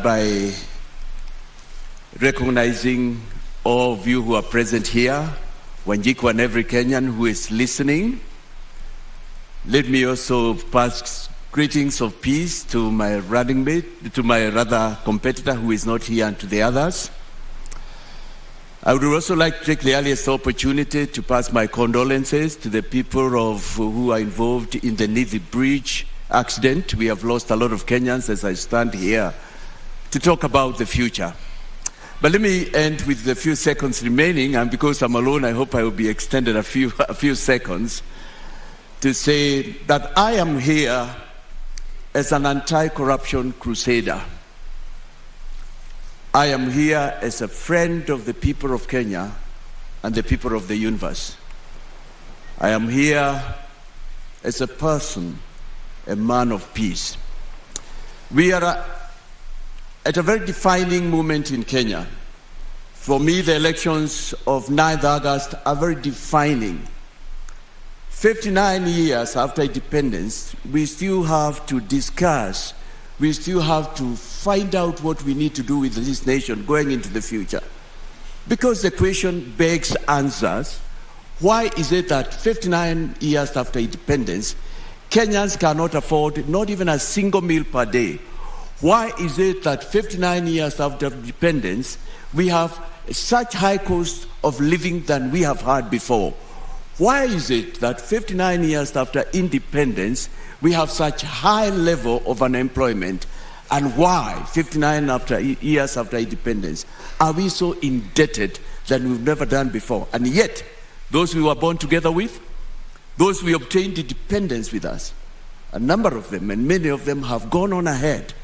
by recognizing all of you who are present here, Wanjiku and every Kenyan who is listening. Let me also pass greetings of peace to my running mate, to my competitor who is not here, and to the others. I would also like to take the earliest opportunity to pass my condolences to the people who are involved in the Nithi Bridge accident. We have lost a lot of Kenyans as I stand here to talk about the future. But let me end with the few seconds remaining, and because I'm alone, I hope I will be extended a few seconds to say that I am here as an anti-corruption crusader. I am here as a friend of the people of Kenya and the people of the universe. I am here as a person, a man of peace. We are at a very defining moment in Kenya. For me, the elections of 9th August are very defining. 59 years after independence, we still have to discuss, we still have to find out what we need to do with this nation going into the future. Because the question begs answers. Why is it that 59 years after independence, Kenyans cannot afford not even a single meal per day? Why is it that 59 years after independence, we have such high cost of living than we have had before? Why is it that 59 years after independence, we have such high level of unemployment? And why 59 years after independence are we so indebted than we've never done before? And yet, those we were born together with, those we obtained independence with us, a number of them, and many of them have gone on ahead.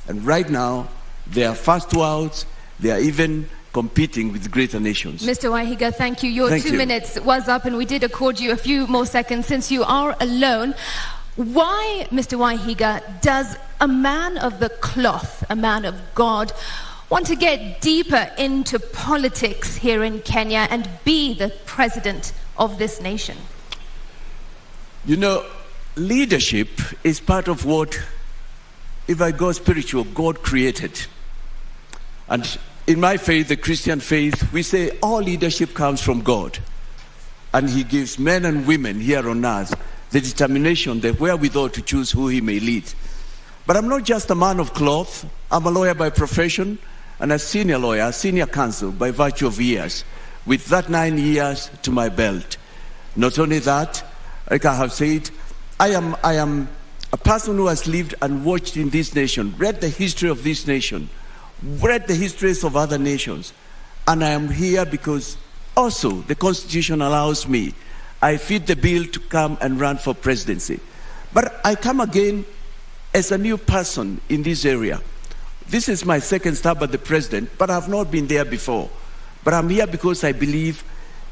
And right now, they are first worlds, they are even competing with greater nations. Mr. Wahiga, thank you. Your 2 minutes was up, and we did accord you a few more seconds since you are alone. Why, Mr. Wahiga, does a man of the cloth, a man of God, want to get deeper into politics here in Kenya and be the president of this nation? You know, leadership is part of what, if I go spiritual, God created. And in my faith, the Christian faith, we say all leadership comes from God. And He gives men and women here on earth the determination, the wherewithal to choose who He may lead. But I'm not just a man of cloth. I'm a lawyer by profession and a senior lawyer, a senior counsel by virtue of years, with that 9 years to my belt. Not only that, like I have said, I am a person who has lived and watched in this nation, read the history of this nation, read the histories of other nations. And I am here because also the Constitution allows me, I fit the bill to come and run for presidency. But I come again as a new person in this area. This is my second stab at the president, but I've not been there before. But I'm here because I believe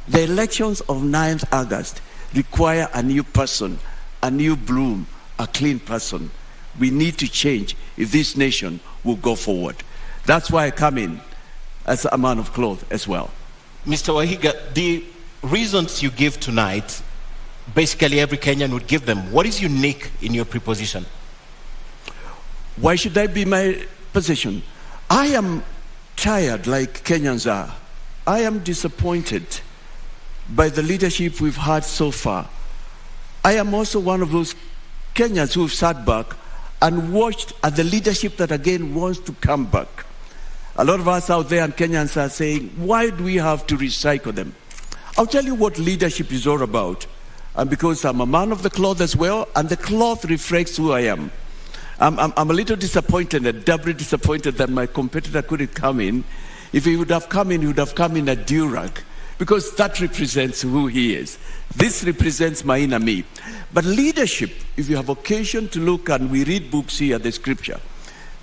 the elections of 9th August require a new person, a new bloom, a clean person. We need to change if this nation will go forward. That's why I come in as a man of cloth as well. Mr. Wahiga, the reasons you give tonight, basically every Kenyan would give them. What is unique in your proposition? Why should that be my position? I am tired, like Kenyans are. I am disappointed by the leadership we've had so far. I am also one of those Kenyans who've sat back and watched at the leadership that again wants to come back. A lot of us out there and Kenyans are saying, why do we have to recycle them? I'll tell you what leadership is all about. And because I'm a man of the cloth as well, and the cloth reflects who I am. I'm a little disappointed, and doubly disappointed that my competitor couldn't come in. If he would have come in, he would have come in a durag, because that represents who he is. This represents my inner me. But leadership, if you have occasion to look, and we read books here, the scripture,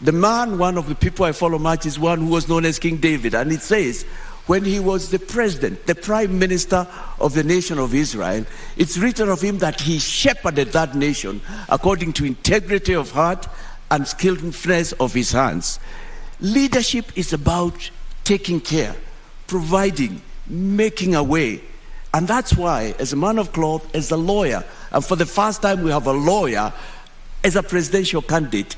the man, one of the people I follow much, is one who was known as King David. And it says, when he was the president, the prime minister of the nation of Israel, it's written of him that he shepherded that nation according to integrity of heart and skillfulness of his hands. Leadership is about taking care, providing, making a way. And that's why, as a man of cloth, as a lawyer, and for the first time we have a lawyer as a presidential candidate,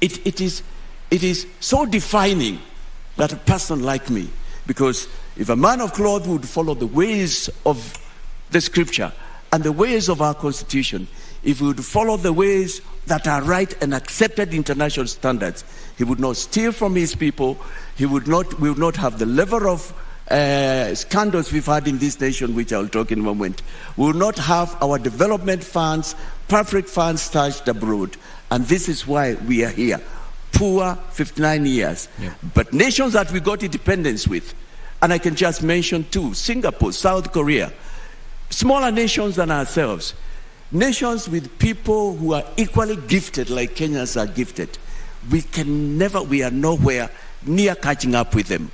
it is it is so defining that a person like me, because if a man of cloth would follow the ways of the scripture and the ways of our constitution, if he would follow the ways that are right and accepted international standards, he would not steal from his people. We would not have the level of scandals we've had in this nation, which I'll talk in a moment. We will not have our development funds, public funds stashed abroad. And this is why we are here. Poor 59 years. Yeah. But nations that we got independence with, and I can just mention two: Singapore, South Korea, smaller nations than ourselves, nations with people who are equally gifted like Kenyans are gifted. We are nowhere near catching up with them.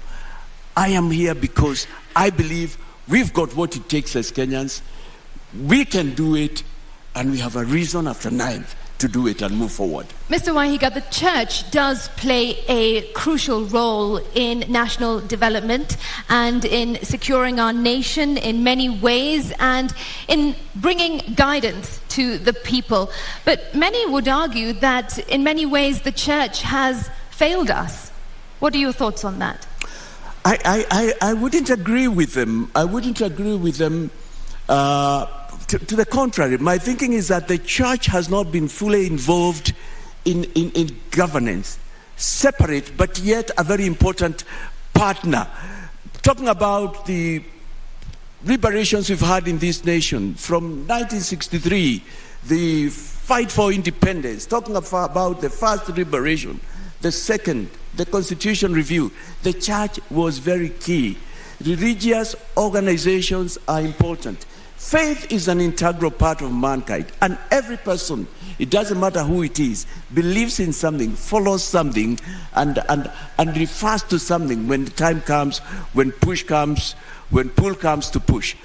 I am here because I believe we've got what it takes as Kenyans. We can do it, and we have a reason after 9th to do it and move forward. Mr. Wahiga, the church does play a crucial role in national development and in securing our nation in many ways and in bringing guidance to the people. But many would argue that in many ways the church has failed us. What are your thoughts on that? I wouldn't agree with them. I wouldn't agree with them. To the contrary, my thinking is that the church has not been fully involved in governance, separate but yet a very important partner. Talking about the liberations we've had in this nation from 1963, the fight for independence, talking about the first liberation, the second, the Constitution review, the church was very key. Religious organizations are important. Faith is an integral part of mankind, and every person, it doesn't matter who it is, believes in something, follows something, and refers to something when the time comes, when push comes, when pull comes to push.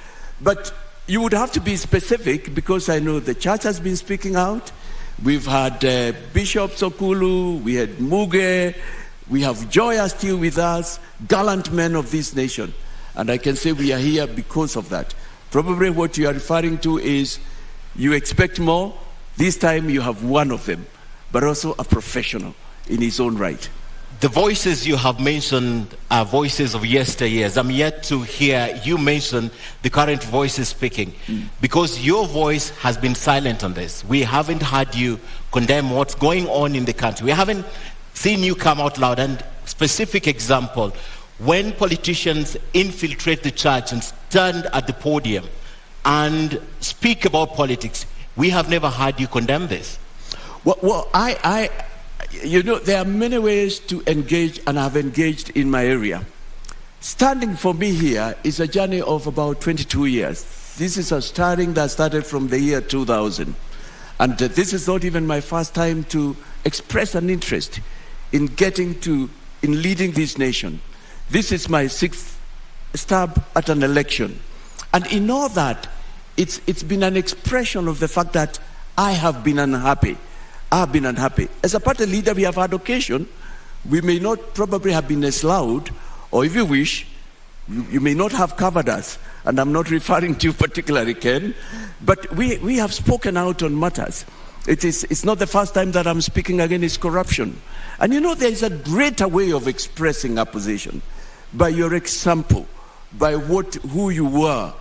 But you would have to be specific, because I know the church has been speaking out. We've had Bishop Sokulu, we had Muge, we have Joya still with us, gallant men of this nation. And I can say we are here because of that. Probably what you are referring to is you expect more. This time you have one of them, but also a professional in his own right. The voices you have mentioned are voices of yesteryears. I'm yet to hear you mention the current voices speaking, because your voice has been silent on this. We haven't heard you condemn what's going on in the country. We haven't seen you come out loud. And specific example, when politicians infiltrate the church and stand at the podium and speak about politics, we have never heard you condemn this. Well, there are many ways to engage, and I've engaged in my area. Standing for me here is a journey of about 22 years. This is a starting that started from the year 2000. And this is not even my first time to express an interest in leading this nation. This is my 6th stab at an election. And in all that, it's been an expression of the fact that I have been unhappy. I've been unhappy. As a party leader, we have had occasion. We may not probably have been as loud, or if you wish, you may not have covered us. And I'm not referring to you particularly, Ken. But we have spoken out on matters. It's not the first time that I'm speaking against corruption. And there is a greater way of expressing opposition. By your example, by who you were.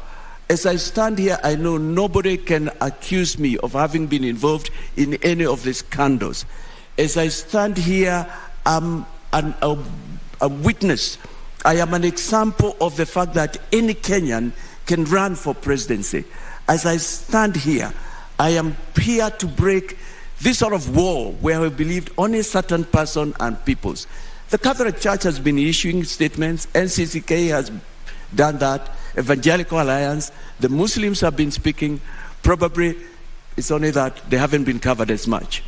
As I stand here, I know nobody can accuse me of having been involved in any of these scandals. As I stand here, I'm a witness. I am an example of the fact that any Kenyan can run for presidency. As I stand here, I am here to break this sort of wall where we believed only a certain person and peoples. The Catholic Church has been issuing statements. NCCK has done that. Evangelical Alliance. The Muslims have been speaking. Probably it's only that they haven't been covered as much.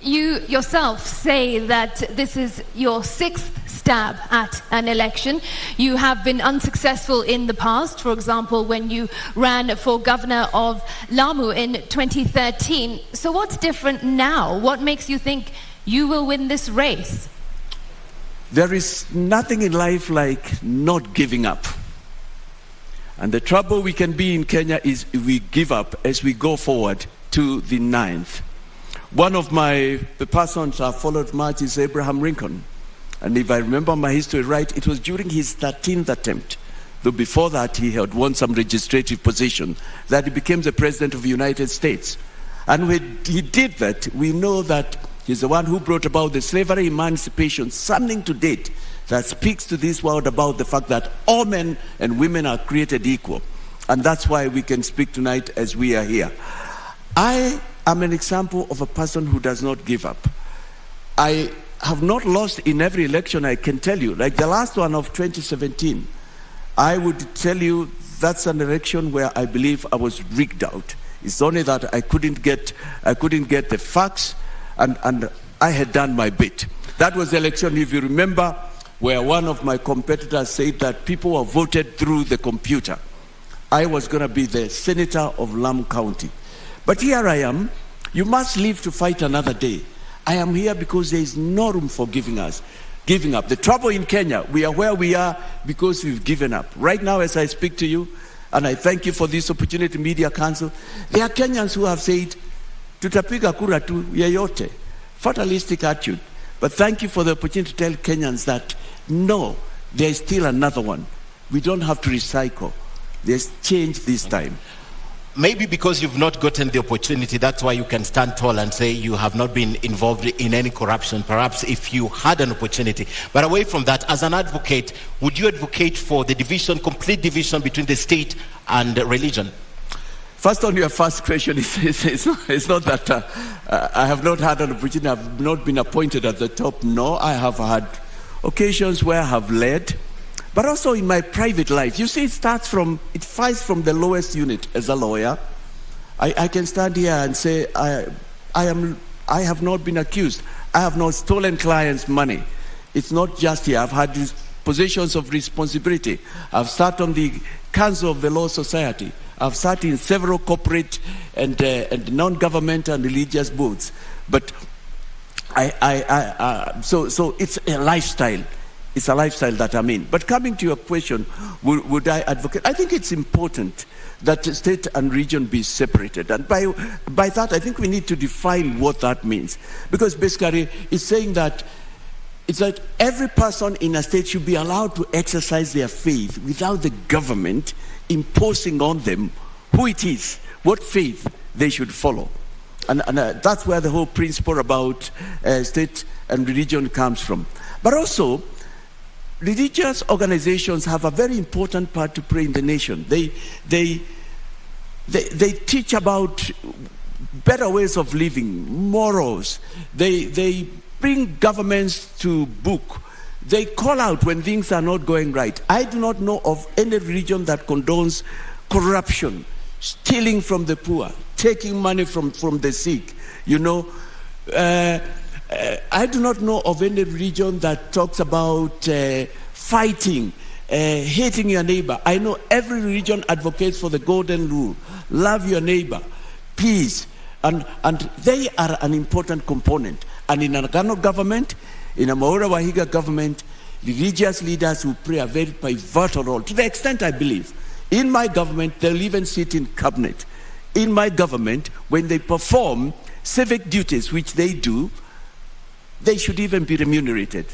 You yourself say that this is your 6th stab at an election. You have been unsuccessful in the past. For example, when you ran for governor of Lamu in 2013. So what's different now? What makes you think you will win this race? There is nothing in life like not giving up. And the trouble we can be in Kenya is we give up as we go forward to the 9th. One of the persons I followed much is Abraham Lincoln. And if I remember my history right, it was during his 13th attempt, though before that he had won some legislative position, that he became the President of the United States. And when he did that, we know that he's the one who brought about the slavery emancipation, something to date that speaks to this world about the fact that all men and women are created equal. And that's why we can speak tonight as we are here. I am an example of a person who does not give up. I have not lost in every election, I can tell you. Like the last one of 2017, I would tell you that's an election where I believe I was rigged out. It's only that I couldn't get the facts, and I had done my bit. That was the election, if you remember, where one of my competitors said that people were voted through the computer. I was going to be the senator of Lamu County. But here I am. You must live to fight another day. I am here because there is no room for giving up. The trouble in Kenya, we are where we are because we've given up. Right now, as I speak to you, and I thank you for this opportunity, Media Council, there are Kenyans who have said, tutapiga kura tu yeyote, fatalistic attitude. But thank you for the opportunity to tell Kenyans that, no, there is still another one. We don't have to recycle. There's change this time. Maybe because you've not gotten the opportunity, that's why you can stand tall and say you have not been involved in any corruption, perhaps if you had an opportunity. But away from that, as an advocate, would you advocate for the division, complete division between the state and religion? First, on your first question, it's not that I have not had an opportunity, I have not been appointed at the top. No, I have had occasions where I have led. But also in my private life, you see, it fights from the lowest unit. As a lawyer, I can stand here and say, I have not been accused. I have not stolen clients' money. It's not just here. I've had these positions of responsibility. I've sat on the Council of the Law Society. I've sat in several corporate and non-government and religious boards. But so it's a lifestyle. It's a lifestyle that I'm in. But coming to your question, would I advocate? I think it's important that state and region be separated. And by that, I think we need to define what that means. Because basically, it's saying that every person in a state should be allowed to exercise their faith without the government imposing on them who it is, what faith they should follow. And that's where the whole principle about state and religion comes from. But also, religious organizations have a very important part to play in the nation. They teach about better ways of living, morals. They bring governments to book. They call out when things are not going right. I do not know of any religion that condones corruption, stealing from the poor, taking money from the sick. I do not know of any religion that talks about fighting, hating your neighbor. I know every religion advocates for the golden rule. Love your neighbor, peace. And they are an important component. And in an Agano government, in a Maura Wahiga government, religious leaders will play a very pivotal role. To the extent I believe, in my government, they'll even sit in cabinet. In my government, when they perform civic duties, which they do, they should even be remunerated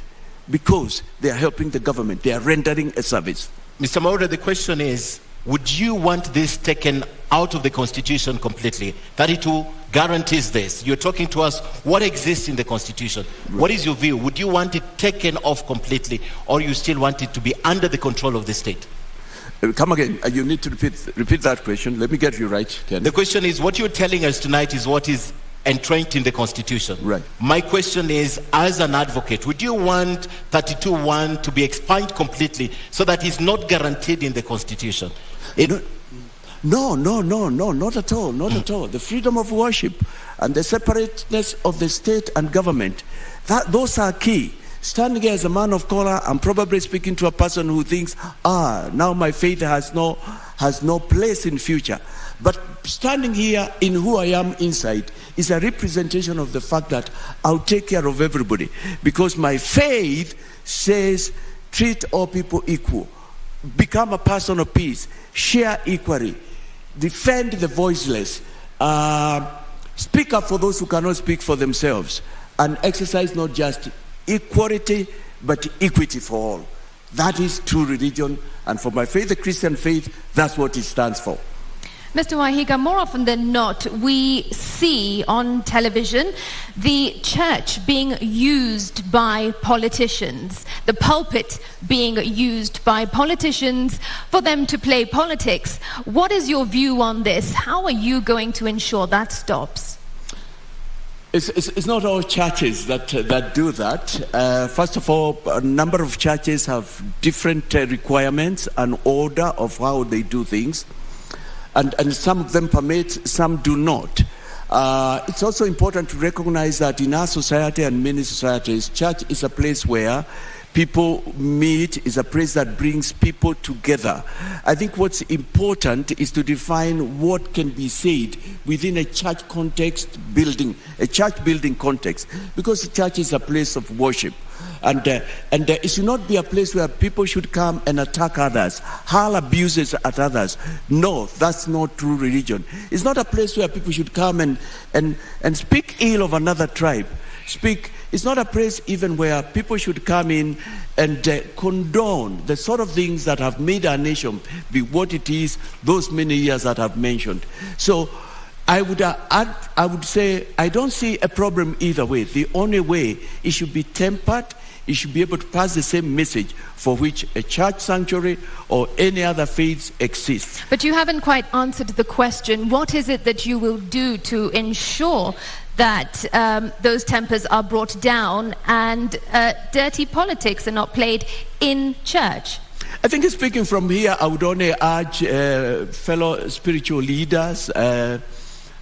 because they are helping the government. They are rendering a service. Mr. Maura, the question is, would you want this taken out of the Constitution completely? 32 guarantees this. You're talking to us what exists in the Constitution. Right. What is your view? Would you want it taken off completely, or you still want it to be under the control of the state? Come again. You need to repeat that question. Let me get you right, Ken. The question is, what you're telling us tonight is what is entrenched in the Constitution. Right. My question is, as an advocate, would you want 32(1) to be expunged completely so that it's not guaranteed in the Constitution? No, not at all, not at all. The freedom of worship and the separateness of the state and government, those are key. Standing here as a man of color, I'm probably speaking to a person who thinks, now my faith has no place in future. But standing here in who I am inside is a representation of the fact that I'll take care of everybody. Because my faith says, treat all people equal. Become a person of peace. Share equally. Defend the voiceless. Speak up for those who cannot speak for themselves, and exercise not just equality, but equity for all. That is true religion, and for my faith, the Christian faith, that's what it stands for. Mr. Wahiga, more often than not, we see on television the church being used by politicians, the pulpit being used by politicians for them to play politics. What is your view on this? How are you going to ensure that stops? It's not all churches that do that. First of all, a number of churches have different requirements and order of how they do things. And some of them permit, some do not. It's also important to recognize that in our society and many societies, church is a place where people meet, is a place that brings people together. I think what's important is to define what can be said within a church context building, a church building context, because the church is a place of worship. And it should not be a place where people should come and attack others, hurl abuses at others. No, that's not true religion. It's not a place where people should come and speak ill of another tribe. It's not a place even where people should come in and condone the sort of things that have made our nation be what it is those many years that I've mentioned. So I would say I don't see a problem either way. The only way, it should be tempered. It should be able to pass the same message for which a church sanctuary or any other faith exists. But you haven't quite answered the question. What is it that you will do to ensure that those tempers are brought down and dirty politics are not played in church? I think speaking from here, I would only urge fellow spiritual leaders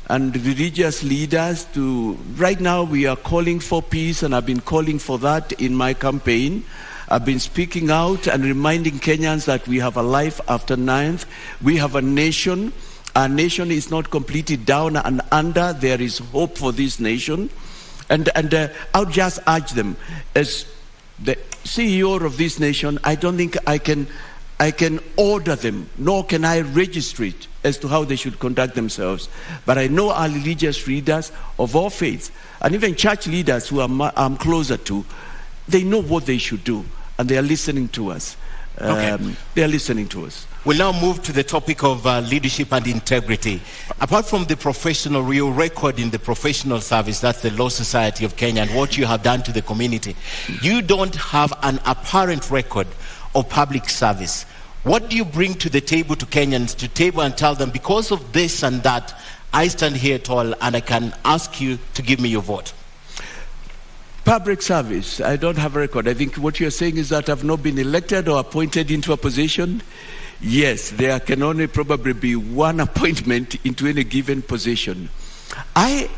and religious leaders to, right now we are calling for peace, and I've been calling for that in my campaign. I've been speaking out and reminding Kenyans that we have a life after 9th. We have a nation. Our nation is not completely down and under. There is hope for this nation. And I would just urge them, as the CEO of this nation, I don't think I can order them, nor can I register it as to how they should conduct themselves. But I know our religious leaders of all faiths, and even church leaders who I'm closer to, they know what they should do, and they are listening to us. They are listening to us. We'll now move to the topic of leadership and integrity. Apart from the professional, real record in the professional service, that's the Law Society of Kenya, and what you have done to the community, you don't have an apparent record of public service. What do you bring to the table to Kenyans, to table and tell them, because of this and that, I stand here tall and I can ask you to give me your vote? Public service, I don't have a record. I think what you're saying is that I've not been elected or appointed into a position. Yes, there can only probably be one appointment into any given position. I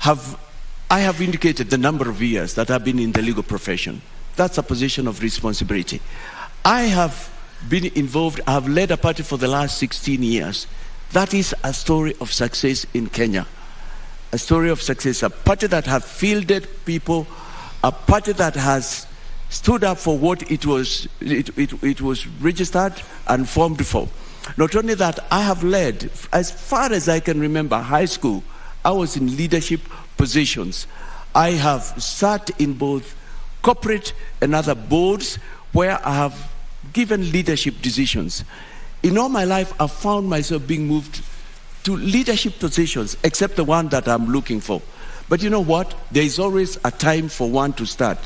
have indicated the number of years that I've been in the legal profession. That's a position of responsibility. I have been involved, I have led a party for the last 16 years. That is a story of success in Kenya. A story of success, a party that has fielded people, a party that has stood up for what it was registered and formed for. Not only that, I have led, as far as I can remember, high school, I was in leadership positions. I have sat in both corporate and other boards where I have given leadership decisions. In all my life, I've found myself being moved to leadership positions, except the one that I'm looking for. But you know what? There is always a time for one to start.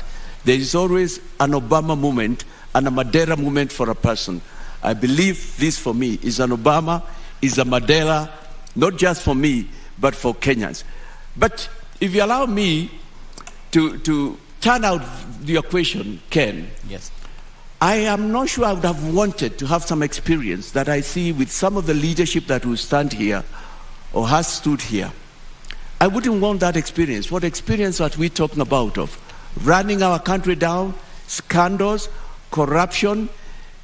There is always an Obama moment and a Mandela moment for a person. I believe this for me is an Obama, is a Mandela, not just for me, but for Kenyans. But if you allow me to turn out your question, Ken. Yes. I am not sure I would have wanted to have some experience that I see with some of the leadership that will stand here or has stood here. I wouldn't want that experience. What experience are we talking about of? Running our country down, scandals, corruption,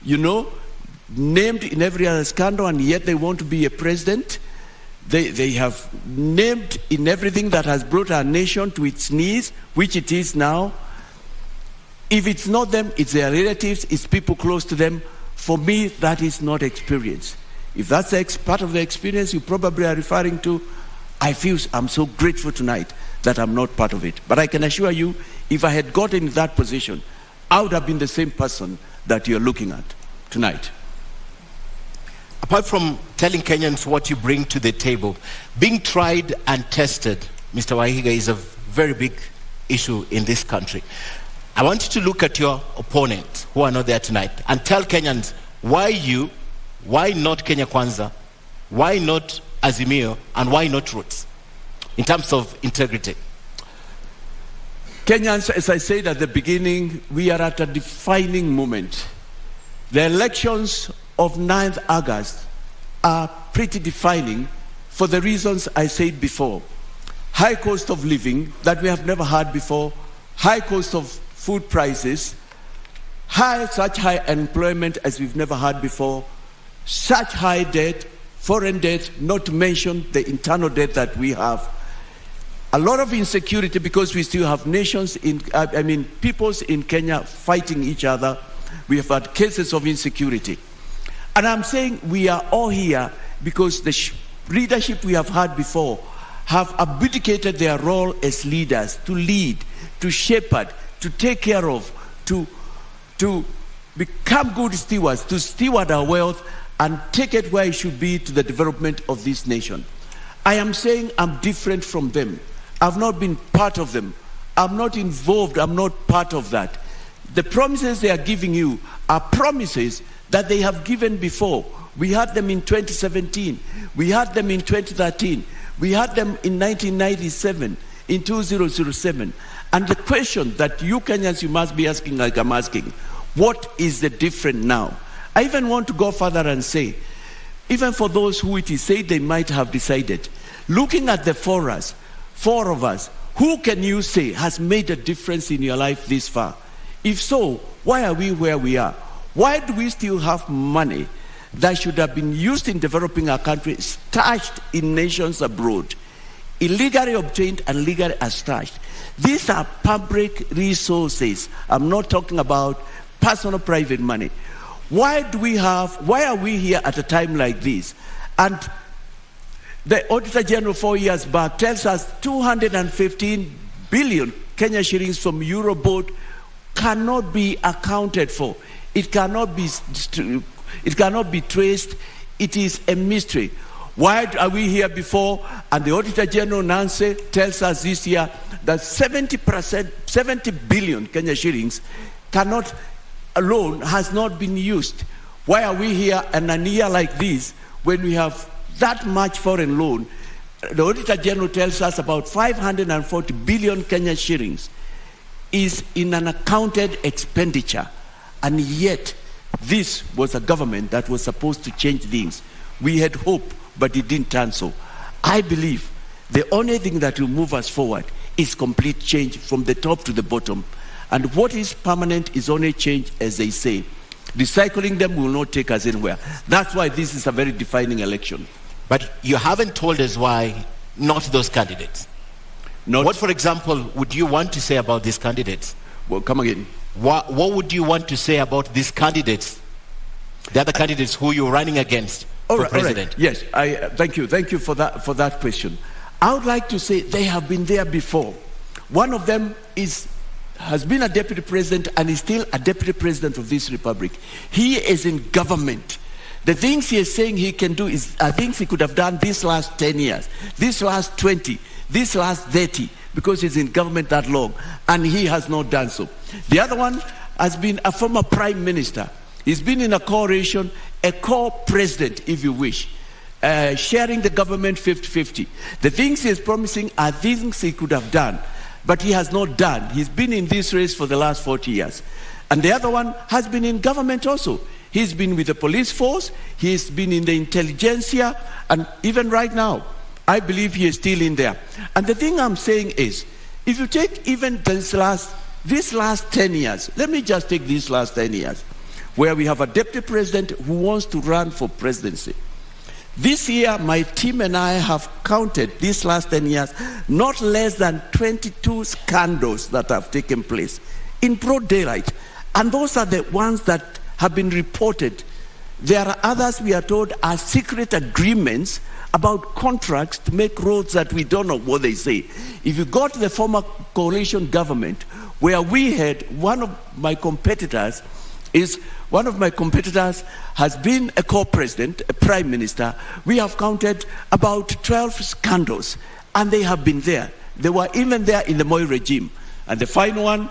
named in every other scandal, and yet they want to be a president. They have named in everything that has brought our nation to its knees, which it is now. If it's not them, it's their relatives, it's people close to them. For me, that is not experience. If that's part of the experience you probably are referring to, I'm so grateful tonight that I'm not part of it. But I can assure you, if I had gotten in that position, I would have been the same person that you're looking at tonight. Apart from telling Kenyans what you bring to the table, being tried and tested, Mr. Wahiga, is a very big issue in this country. I want you to look at your opponents who are not there tonight and tell Kenyans why you, why not Kenya Kwanza, why not Azimio, and why not Roots in terms of integrity. Kenyans, as I said at the beginning, we are at a defining moment. The elections of 9th August are pretty defining for the reasons I said before. High cost of living that we have never had before, high cost of food prices, such high unemployment as we've never had before, such high debt, foreign debt, not to mention the internal debt that we have. A lot of insecurity because we still have peoples in Kenya fighting each other. We have had cases of insecurity. And I'm saying we are all here because the leadership we have had before have abdicated their role as leaders to lead, to shepherd, to take care of, to become good stewards, to steward our wealth and take it where it should be to the development of this nation. I am saying I'm different from them. I've not been part of them. I'm not involved. I'm not part of that. The promises they are giving you are promises that they have given before. We had them in 2017. We had them in 2013. We had them in 1997, in 2007. And the question that you Kenyans, you must be asking like I'm asking, what is the difference now? I even want to go further and say, even for those who it is said they might have decided, looking at the four of us, who can you say has made a difference in your life this far? If so, why are we where we are? Why do we still have money that should have been used in developing our country stashed in nations abroad, illegally obtained and legally stashed? These are public resources. I'm not talking about personal private money. Why are we here at a time like this? And the Auditor General 4 years back tells us 215 billion Kenya shillings from Eurobond cannot be accounted for. It cannot be traced. It is a mystery. Why are we here before? And the Auditor General Nancy tells us this year that 70 billion Kenya shillings alone has not been used. Why are we here in a year like this when we have that much foreign loan? The Auditor General tells us about 540 billion Kenya shillings is in an accounted expenditure. And yet, this was a government that was supposed to change things. We had hope, but it didn't turn so. I believe the only thing that will move us forward is complete change from the top to the bottom. And what is permanent is only change, as they say. Recycling them will not take us anywhere. That's why this is a very defining election. But you haven't told us why not those candidates. What, for example, would you want to say about these candidates? Well, come again. What would you want to say about these candidates, the other candidates who you're running against for president? Right. Yes, thank you. Thank you for that question. I would like to say they have been there before. One of them has been a deputy president and is still a deputy president of this republic. He is in government. The things he is saying he can do are things he could have done these last 10 years, this last 20, this last 30, because he's in government that long, and he has not done so. The other one has been a former prime minister. He's been in a coalition, a co-president, if you wish, sharing the government 50-50. The things he is promising are things he could have done, but he has not done. He's been in this race for the last 40 years. And the other one has been in government also. He's been with the police force, he's been in the intelligentsia, and even right now, I believe he is still in there. And the thing I'm saying is, if you take even this last 10 years, let me just take these last 10 years, where we have a deputy president who wants to run for presidency. This year, my team and I have counted these last 10 years, not less than 22 scandals that have taken place in broad daylight. And those are the ones that have been reported There are others, we are told, are secret agreements about contracts to make roads that we don't know what they say. If you go to the former coalition government, where we had one of my competitors has been a co-president, a prime minister. We have counted about 12 scandals, and they have been there. They were even there in the Moi regime. And the final one,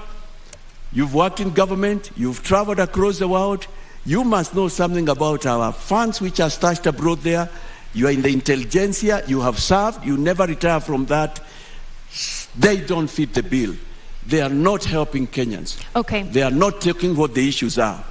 you've worked in government, you've traveled across the world, you must know something about our funds which are stashed abroad there. You are in the intelligentsia, you have served, you never retire from that. They don't fit the bill. They are not helping Kenyans. Okay. They are not taking what the issues are.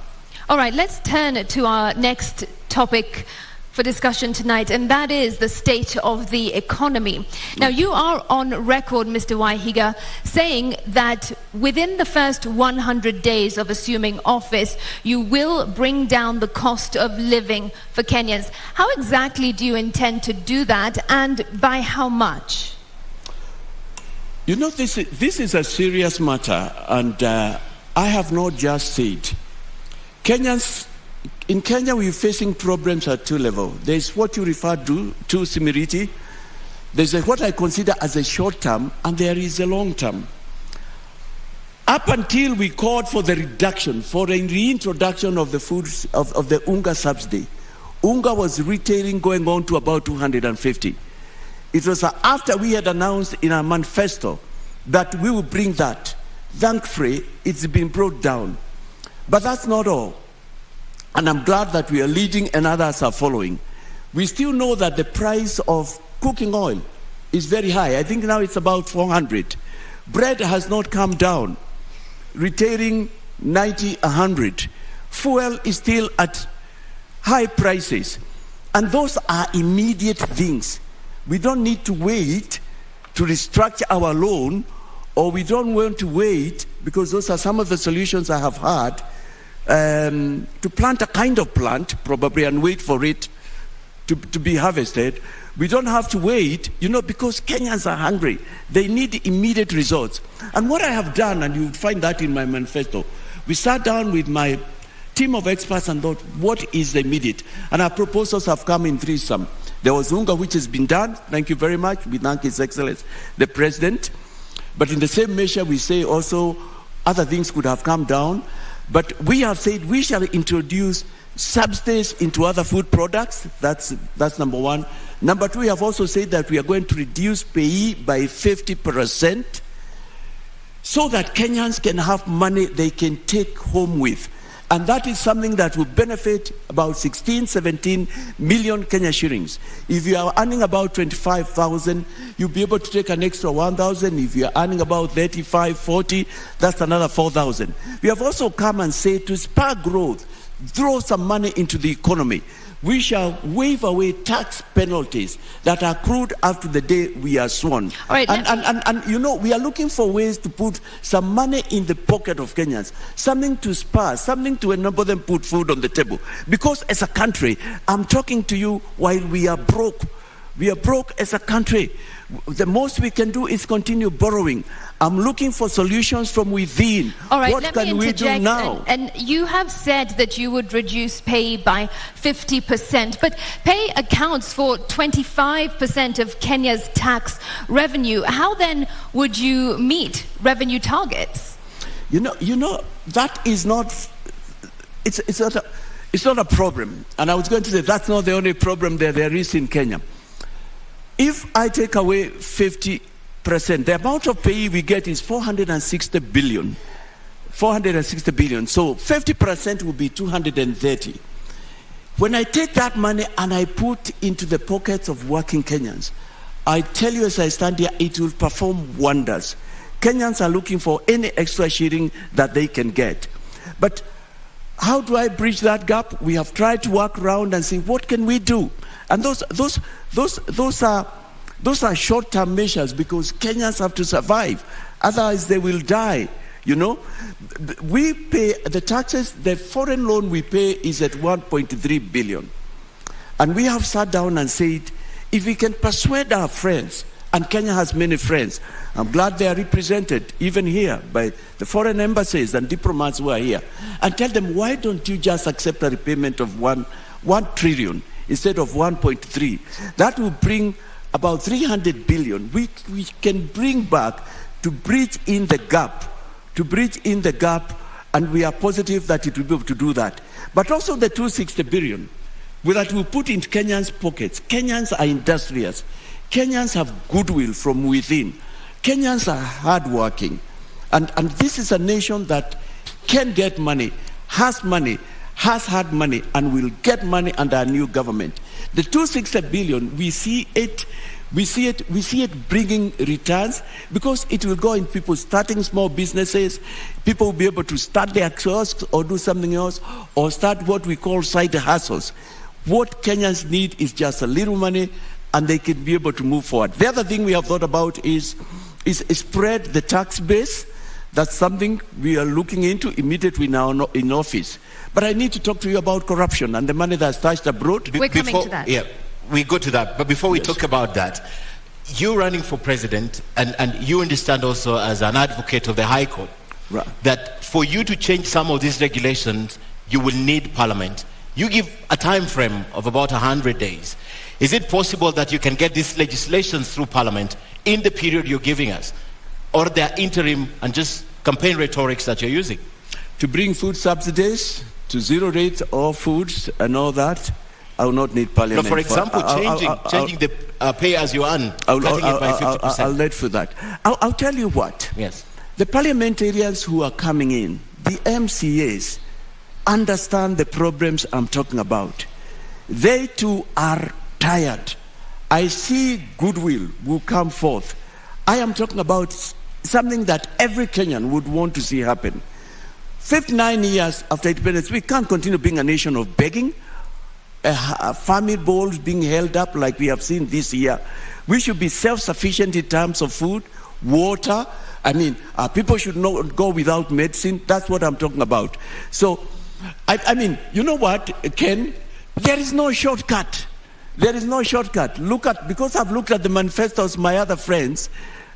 All right, let's turn to our next topic for discussion tonight, and that is the state of the economy. Now, you are on record, Mr. Waihiga, saying that within the first 100 days of assuming office, you will bring down the cost of living for Kenyans. How exactly do you intend to do that, and by how much? You know, this is a serious matter, and I have not just said. In Kenya, we're facing problems at two levels. There's what you refer to Simiriti. There's what I consider as a short term, and there is a long term. Up until we called for the reduction, for a reintroduction of the foods of the Unga subsidy, Unga was retailing going on to about 250. It was after we had announced in our manifesto that we will bring that. Thankfully, it's been brought down. But that's not all. And I'm glad that we are leading and others are following. We still know that the price of cooking oil is very high. I think now it's about 400. Bread has not come down, retailing 90, 100. Fuel is still at high prices. And those are immediate things. We don't need to wait to restructure our loan, or we don't want to wait, because those are some of the solutions I have had, to plant a kind of plant, probably, and wait for it to be harvested. We don't have to wait, because Kenyans are hungry. They need immediate results. And what I have done, and you find that in my manifesto, we sat down with my team of experts and thought, what is the immediate? And our proposals have come in threesome. There was Unga, which has been done. Thank you very much. We thank His Excellency, the President. But in the same measure, we say also other things could have come down. But we have said we shall introduce subsidies into other food products. That's number one. Number two, we have also said that we are going to reduce pay by 50%, so that Kenyans can have money they can take home with. And that is something that will benefit about 16, 17 million Kenya shillings. If you are earning about 25,000, you'll be able to take an extra 1,000. If you are earning about 35, 40, that's another 4,000. We have also come and said to spur growth, throw some money into the economy. We shall waive away tax penalties that are accrued after the day we are sworn. All right, and we are looking for ways to put some money in the pocket of Kenyans, something to spur, something to enable them put food on the table. Because as a country, I'm talking to you while we are broke. We are broke as a country. The most we can do is continue borrowing. I'm looking for solutions from within. All right, what can we do now? And you have said that you would reduce pay by 50%, but pay accounts for 25% of Kenya's tax revenue. How then would you meet revenue targets? That is not. It's not a problem. And I was going to say that's not the only problem there is in Kenya. If I take away 50%, the amount of pay we get is 460 billion. 460 billion. So 50% would be 230. When I take that money and I put into the pockets of working Kenyans, I tell you as I stand here, it will perform wonders. Kenyans are looking for any extra shilling that they can get. But how do I bridge that gap? We have tried to work around and see what can we do. And those are short-term measures, because Kenyans have to survive. Otherwise, they will die. We pay the taxes. The foreign loan we pay is at 1.3 billion. And we have sat down and said, if we can persuade our friends And Kenya has many friends. I'm glad they are represented, even here, by the foreign embassies and diplomats who are here. And tell them, why don't you just accept a repayment of 1 trillion instead of 1.3? That will bring about 300 billion. We can bring back to bridge in the gap, and we are positive that it will be able to do that. But also the 260 billion, that will put in Kenyans' pockets. Kenyans are industrious. Kenyans have goodwill from within. Kenyans are hardworking. And this is a nation that can get money, has had money, and will get money under a new government. The 260 billion, we see it bringing returns, because it will go in people starting small businesses. People will be able to start their kiosks or do something else, or start what we call side hustles. What Kenyans need is just a little money, and they can be able to move forward. The other thing we have thought about is spread the tax base. That's something we are looking into immediately now in office. But I need to talk to you about corruption and the money that's stashed abroad. We're coming to that. Yeah, we go to that. But before we talk about that, you're running for president, and you understand also as an advocate of the High Court, right, that for you to change some of these regulations, you will need Parliament. You give a time frame of about 100 days. Is it possible that you can get these legislations through Parliament in the period you're giving us? Or they're interim and just campaign rhetorics that you're using? To bring food subsidies to zero rate all foods and all that, I will not need Parliament. No, for example, changing the pay as you earn, cutting it by 50%. I'll let for that. I'll tell you what. Yes. The parliamentarians who are coming in, the MCAs, understand the problems I'm talking about. They too are tired. I see goodwill will come forth. I am talking about something that every Kenyan would want to see happen. 59 years after independence, we can't continue being a nation of begging, family bowls being held up like we have seen this year. We should be self-sufficient in terms of food, water. I mean, people should not go without medicine. That's what I'm talking about. So, I mean, you know what, Ken? There is no shortcut. There is no shortcut. Because I've looked at the manifestos of my other friends,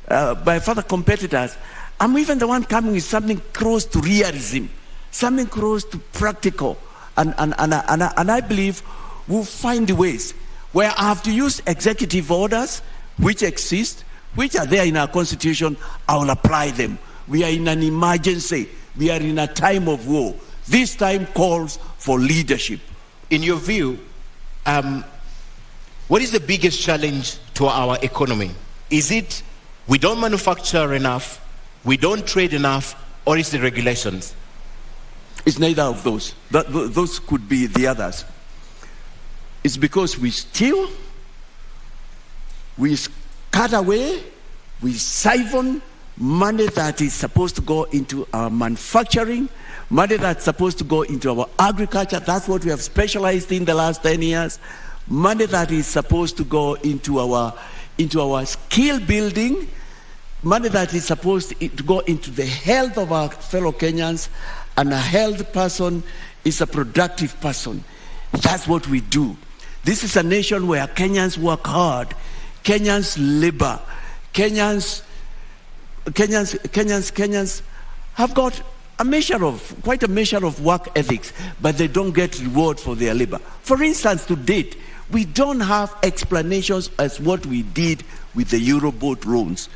my further competitors, I'm even the one coming with something close to realism, something close to practical. And I believe we'll find ways where I have to use executive orders, which exist, which are there in our constitution. I will apply them. We are in an emergency. We are in a time of war. This time calls for leadership. In your view, what is the biggest challenge to our economy? Is it we don't manufacture enough, we don't trade enough, or is it regulations? It's neither of those. Those could be the others. It's because we steal, we cut away, we siphon money that is supposed to go into our manufacturing, money that's supposed to go into our agriculture. That's what we have specialized in the last 10 years. Money that is supposed to go into our skill building, money that is supposed to go into the health of our fellow Kenyans. And a healthy person is a productive person. That's what we do. This is a nation where Kenyans work hard, Kenyans labor, Kenyans have got quite a measure of work ethics, but they don't get reward for their labor. For instance, to date, we don't have explanations as what we did with the Euroboat loans.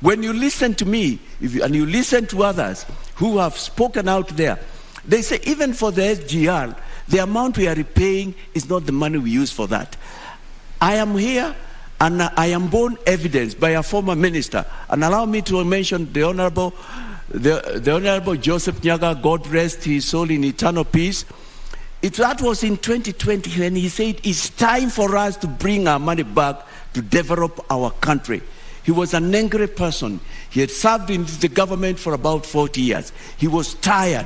When you listen to me, and you listen to others who have spoken out there, they say even for the SGR, the amount we are repaying is not the money we use for that. I am here, and I am borne evidence by a former minister, and allow me to mention the Honorable Joseph Nyaga, God rest his soul in eternal peace. That was in 2020 when he said it's time for us to bring our money back to develop our country. He was an angry person. He had served in the government for about 40 years. He was tired.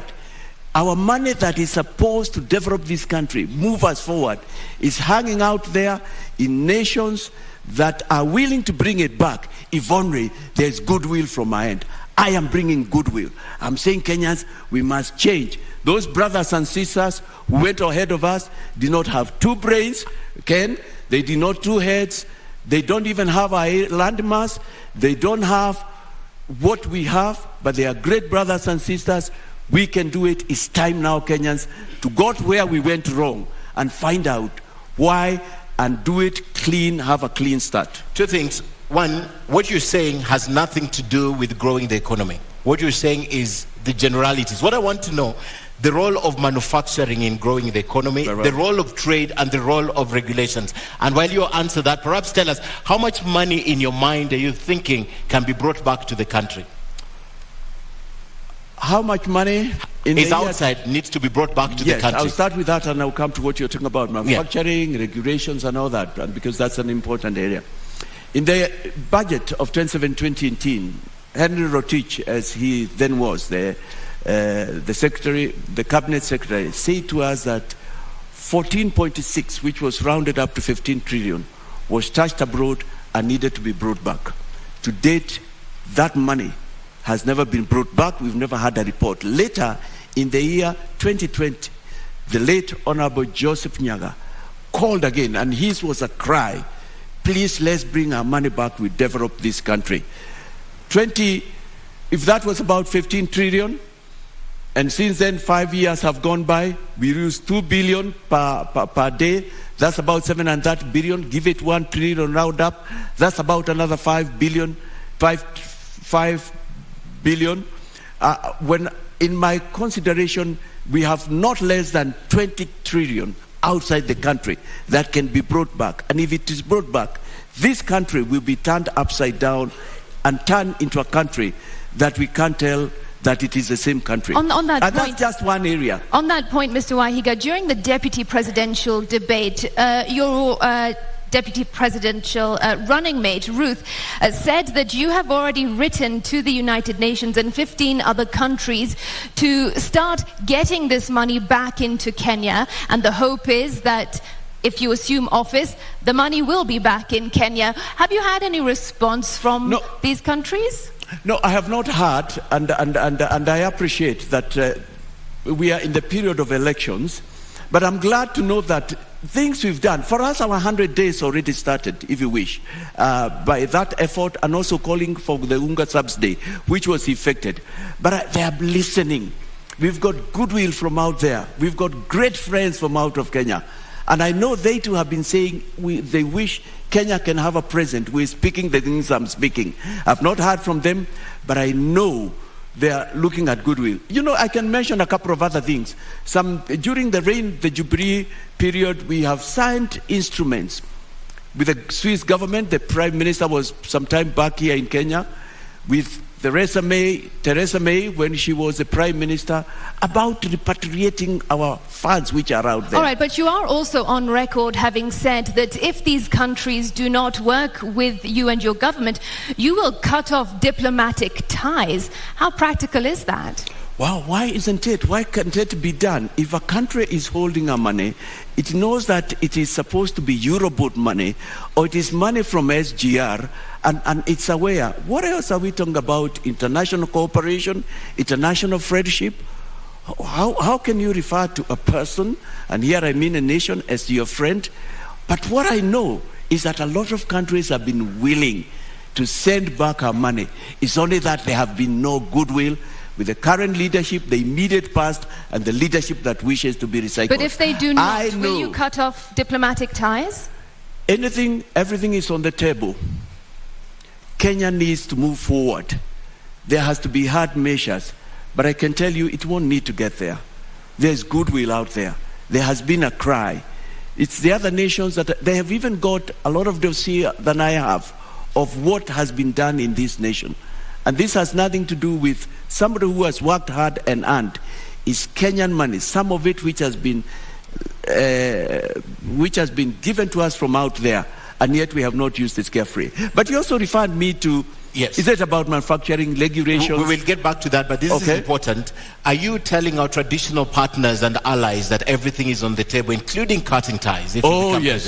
Our money that is supposed to develop this country, move us forward, is hanging out there in nations that are willing to bring it back if only there's goodwill from my end. I am bringing goodwill. I'm saying, Kenyans, we must change. Those brothers and sisters who went ahead of us did not have two brains, Ken. They did not two heads. They don't even have our landmass. They don't have what we have, but they are great brothers and sisters. We can do it. It's time now, Kenyans, to go to where we went wrong and find out why and do it clean, have a clean start. Two things. One, what you're saying has nothing to do with growing the economy. What you're saying is the generalities. What I want to know, the role of manufacturing in growing the economy, the role of trade, and the role of regulations. And while you answer that, perhaps tell us, how much money in your mind are you thinking can be brought back to the country? How much money is outside needs to be brought back to the country? I'll start with that and I'll come to what you're talking about, manufacturing, regulations and all that, because that's an important area. In the budget of 2017-2018, Henry Rotich, as he then was the cabinet secretary, said to us that 14.6, which was rounded up to 15 trillion, was stashed abroad and needed to be brought back. To date, that money has never been brought back. We've never had a report. Later, in the year 2020, the late Honorable Joseph Nyaga called again, and his was a cry, please, let's bring our money back. We develop this country. If that was about 15 trillion, and since then 5 years have gone by, we use 2 billion per day. That's about 730 billion. Give it 1 trillion round up. That's about another 5 billion. 5 billion. When in my consideration, we have not less than 20 trillion outside the country that can be brought back. And if it is brought back, this country will be turned upside down and turned into a country that we can't tell that it is the same country. On that and point, that's just one area. On that point, Mr. Wahiga, during the deputy presidential debate, your deputy presidential running mate, Ruth, said that you have already written to the United Nations and 15 other countries to start getting this money back into Kenya, and the hope is that if you assume office, the money will be back in Kenya. Have you had any response from these countries? No, I have not heard, and I appreciate that we are in the period of elections, but I'm glad to know that things we've done, for us our 100 days already started, if you wish, by that effort, and also calling for the Unga Subsidy, which was effected. But they are listening. We've got goodwill from out there. We've got great friends from out of Kenya. And I know they too have been saying they wish Kenya can have a president who is speaking the things I'm speaking. I've not heard from them, but I know they are looking at goodwill. You know, I can mention a couple of other things. During the Jubilee period, we have signed instruments with the Swiss government. The Prime Minister was sometime back here in Kenya with Theresa May, when she was the Prime Minister, about repatriating our funds which are out there. All right, but you are also on record having said that if these countries do not work with you and your government, you will cut off diplomatic ties. How practical is that? Well, why isn't it? Why can't it be done? If a country is holding our money, it knows that it is supposed to be Eurobond money, or it is money from SGR, and it's aware. What else are we talking about? International cooperation, international friendship? How can you refer to a person, and here I mean a nation, as your friend? But what I know is that a lot of countries have been willing to send back our money. It's only that there have been no goodwill with the current leadership, the immediate past, and the leadership that wishes to be recycled. But if they do not, will you cut off diplomatic ties? Everything is on the table. Kenya needs to move forward. There has to be hard measures. But I can tell you, it won't need to get there. There's goodwill out there. There has been a cry. It's the other nations that they have even got a lot of dossier than I have of what has been done in this nation. And this has nothing to do with somebody who has worked hard and earned. It's Kenyan money, some of it which has been given to us from out there, and yet we have not used it carefully. But you also referred me to, yes, is it about manufacturing regulations? We will get back to that, but this is important. Are you telling our traditional partners and allies that everything is on the table, including cutting ties? If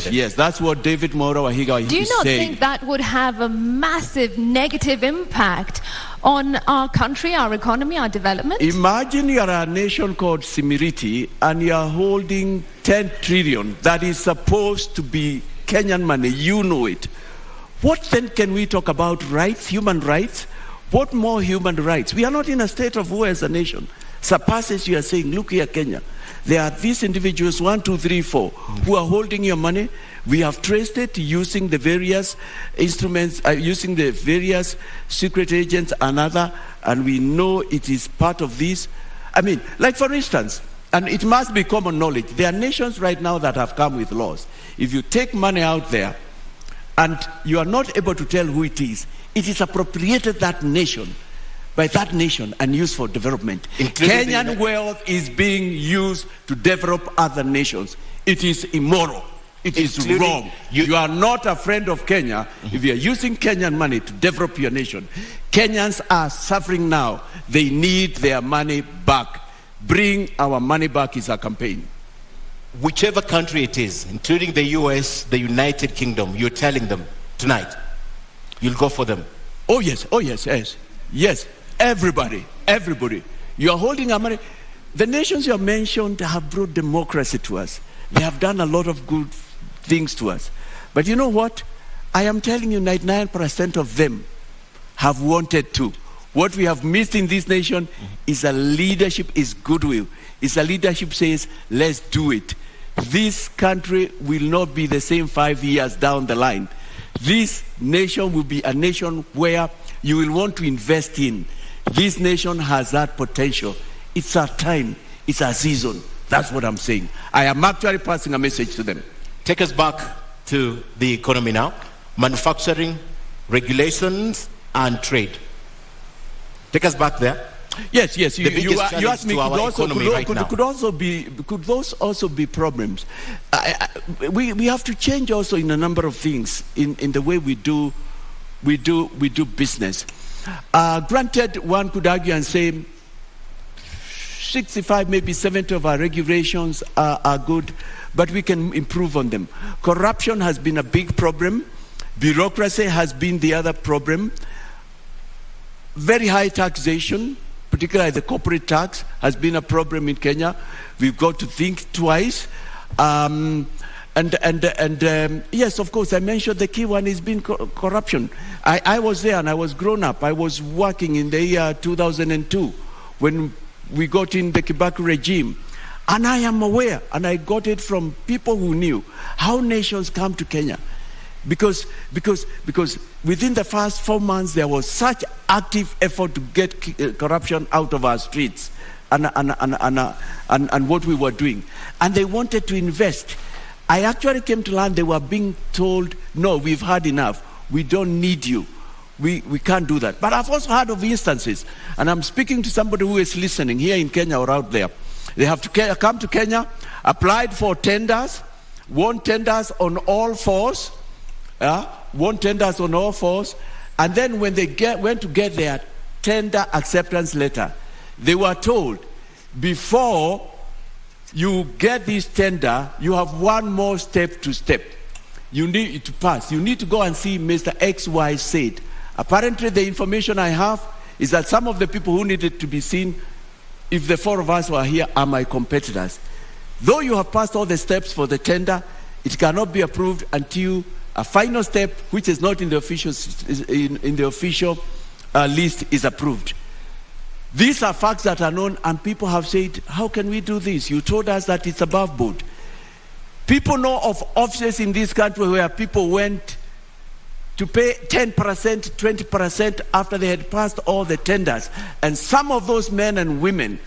Yes, that's what David Moro Wahiga is saying. Do you not think that would have a massive negative impact on our country, our economy, our development? Imagine you are a nation called Simiriti and you are holding 10 trillion that is supposed to be Kenyan money. You know it. What then can we talk about rights, human rights? What more human rights? We are not in a state of war as a nation. Surpasses you are saying, look here, Kenya. There are these individuals, 1, 2, 3, 4, who are holding your money. We have traced it using the various instruments, using the various secret agents and other, and we know it is part of this. I mean, like for instance, and it must be common knowledge, there are nations right now that have come with laws. If you take money out there and you are not able to tell who it is appropriated that nation, by that nation, and used for development. Kenyan wealth is being used to develop other nations. It is immoral. It is wrong. You are not a friend of Kenya if you are using Kenyan money to develop your nation. Kenyans are suffering now. They need their money back. Bring our money back is our campaign. Whichever country it is, including the US, the United Kingdom, you're telling them tonight, you'll go for them. Oh yes, yes. Everybody. You are holding our money. The nations you have mentioned have brought democracy to us. They have done a lot of good things to us. But you know what? I am telling you, 99% of them have wanted to. What we have missed in this nation is a leadership, is goodwill. Is a leadership says, let's do it. This country will not be the same 5 years down the line. This nation will be a nation where you will want to invest in. This nation has that potential. It's our time. It's our season. That's what I'm saying. I am actually passing a message to them. Take us back to the economy now. Manufacturing, regulations, and trade. Take us back there. Yes. You asked me, could those also be problems? We have to change also in a number of things in the way we do business. Granted, one could argue and say 65, maybe 70 of our regulations are good, but we can improve on them. Corruption has been a big problem. Bureaucracy has been the other problem. Very high taxation, particularly the corporate tax, has been a problem in Kenya. We've got to think twice. Yes, of course, I mentioned the key one has been corruption. I was there and I was grown up. I was working in the year 2002 when we got in the Kibaki regime. And I am aware, and I got it from people who knew how nations come to Kenya. Because within the first 4 months, there was such active effort to get corruption out of our streets and what we were doing. And they wanted to invest. I actually came to learn they were being told, no, we've had enough. We don't need you. We can't do that. But I've also heard of instances, and I'm speaking to somebody who is listening here in Kenya or out there. They have to come to Kenya, applied for tenders, won tenders on all fours, and then when they went to get their tender acceptance letter, they were told, before you get this tender, you have one more step to step. You need to pass. You need to go and see Mr. XY said. Apparently, the information I have is that some of the people who needed to be seen, if the 4 of us were here, are my competitors. Though you have passed all the steps for the tender, it cannot be approved until a final step, which is not in the official list, is approved. These are facts that are known, and people have said, how can we do this? You told us that it's above board. People know of offices in this country where people went to pay 10%, 20% after they had passed all the tenders. And some of those men and women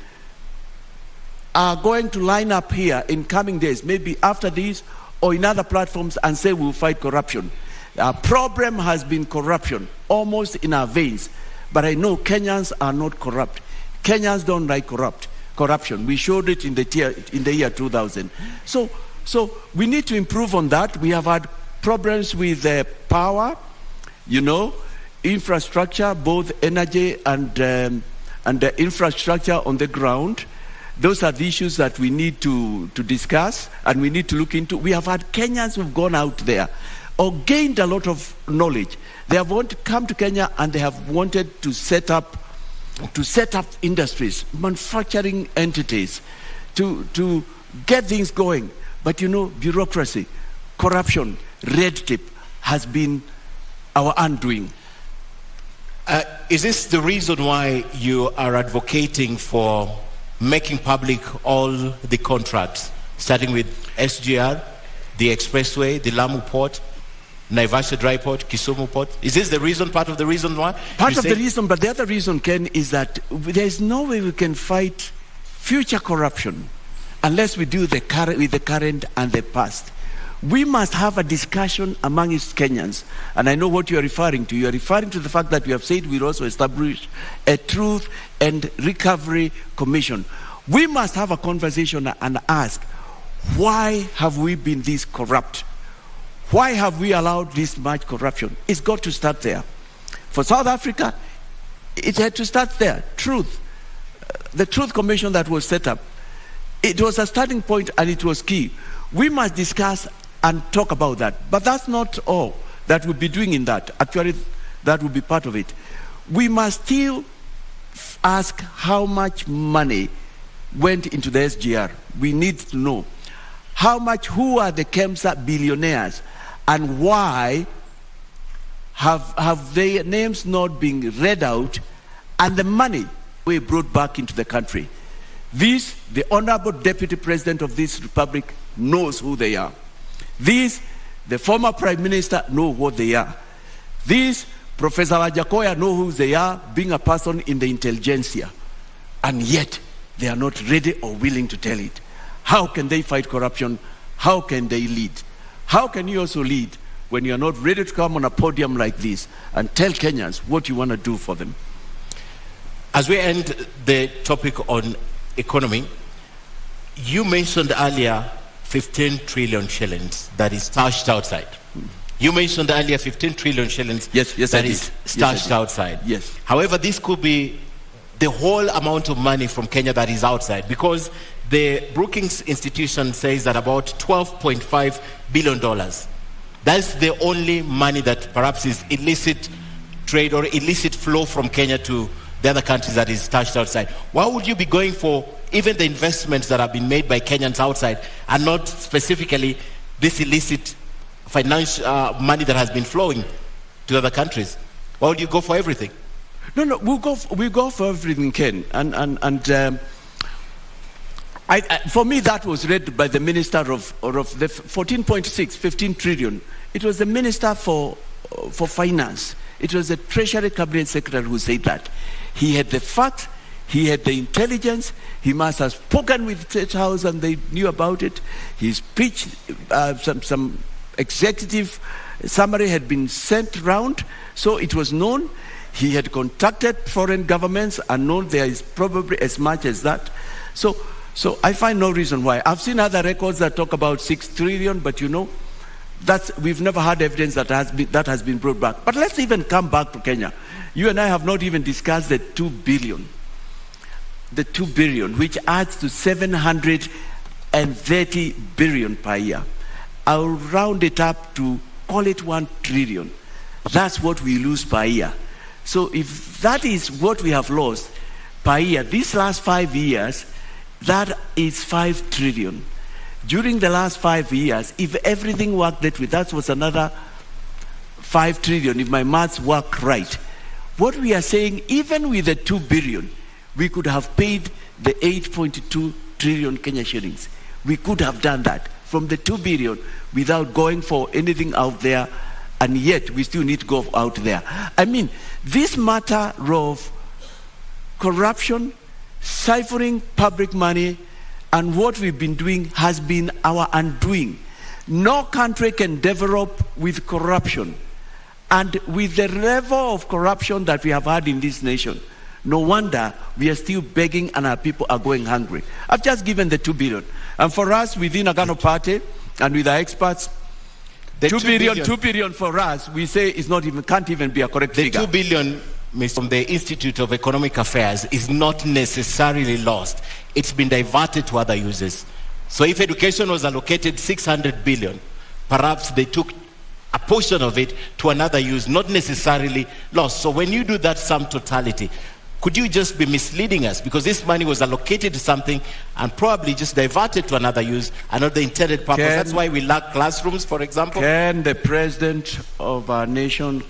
are going to line up here in coming days, maybe after this or in other platforms, and say we'll fight corruption. Our problem has been corruption, almost in our veins. But I know Kenyans are not corrupt. Kenyans don't like corruption. We showed it in the year 2000. So we need to improve on that. We have had problems with power, infrastructure, both energy and infrastructure on the ground. Those are the issues that we need to discuss and we need to look into. We have had Kenyans who've gone out there or gained a lot of knowledge. They have come to Kenya and they have wanted to set up industries, manufacturing entities, to get things going. But bureaucracy, corruption, red tape has been our undoing. Is this the reason why you are advocating for making public all the contracts, starting with SGR, the expressway, the Lamu port, Naivasha dry port, Kisumu port? Is this the reason, part of the reason why? Part of the reason, but the other reason, Ken, is that there is no way we can fight future corruption unless we do with the current and the past. We must have a discussion among East Kenyans, and I know what you are referring to. You are referring to the fact that we have said we'll also establish a Truth and Recovery Commission. We must have a conversation and ask, why have we been this corrupt? Why have we allowed this much corruption? It's got to start there. For South Africa, it had to start there. Truth. The Truth Commission that was set up, it was a starting point and it was key. We must discuss and talk about that. But that's not all that we'll be doing in that. Actually, that will be part of it. We must still ask how much money went into the SGR. We need to know how much, who are the KEMSA billionaires, and why have their names not been read out, and the money we brought back into the country. This, the Honorable Deputy President of this Republic knows who they are. This, the former Prime Minister know what they are. This, Professor Wajakoya know who they are, being a person in the intelligentsia. And yet, they are not ready or willing to tell it. How can they fight corruption? How can they lead? How can you also lead when you are not ready to come on a podium like this and tell Kenyans what you want to do for them? As we end the topic on economy, you mentioned earlier 15 trillion shillings that is stashed outside. You mentioned earlier 15 trillion shillings that is stashed outside. Yes. However, this could be the whole amount of money from Kenya that is outside, because the Brookings Institution says that about $12.5 billion. That's the only money that perhaps is illicit trade or illicit flow from Kenya to the other countries that is stashed outside. Why would you be going for even the investments that have been made by Kenyans outside and not specifically this illicit financial money that has been flowing to other countries? Why would you go for everything? No, we go for everything, Ken. For me, that was read by the Minister of the 14.6, 15 trillion. It was the Minister for Finance. It was the Treasury Cabinet Secretary who said that. He had the facts, he had the intelligence, he must have spoken with State House and they knew about it. His speech, some executive summary had been sent round, so it was known. He had contacted foreign governments and known there is probably as much as that. So I find no reason why. I've seen other records that talk about 6 trillion, but you know, we've never had evidence that has been brought back. But let's even come back to Kenya. You and I have not even discussed the 2 billion. The 2 billion, which adds to 730 billion per year. I'll round it up to call it 1 trillion. That's what we lose per year. So if that is what we have lost per year, these last 5 years, that is 5 trillion. During the last 5 years, if everything worked that way, that was another 5 trillion, if my maths work right. What we are saying, even with the 2 billion, we could have paid the 8.2 trillion Kenya shillings. We could have done that from the 2 billion without going for anything out there, and yet we still need to go out there. I mean, this matter of corruption, ciphering public money, and what we've been doing has been our undoing. No country can develop with corruption. And with the level of corruption that we have had in this nation, no wonder we are still begging and our people are going hungry. I've just given the 2 billion. And for us within Agano Party and with our experts, the 2 billion for us, we say is not even, can't even be a correct figure. The 2 billion from the Institute of Economic Affairs is not necessarily lost. It's been diverted to other uses. So if education was allocated 600 billion, perhaps they took a portion of it to another use, not necessarily lost. So when you do that sum totality, could you just be misleading us? Because this money was allocated to something and probably just diverted to another use and not the intended purpose. That's why we lack classrooms, for example. Can the president of our nation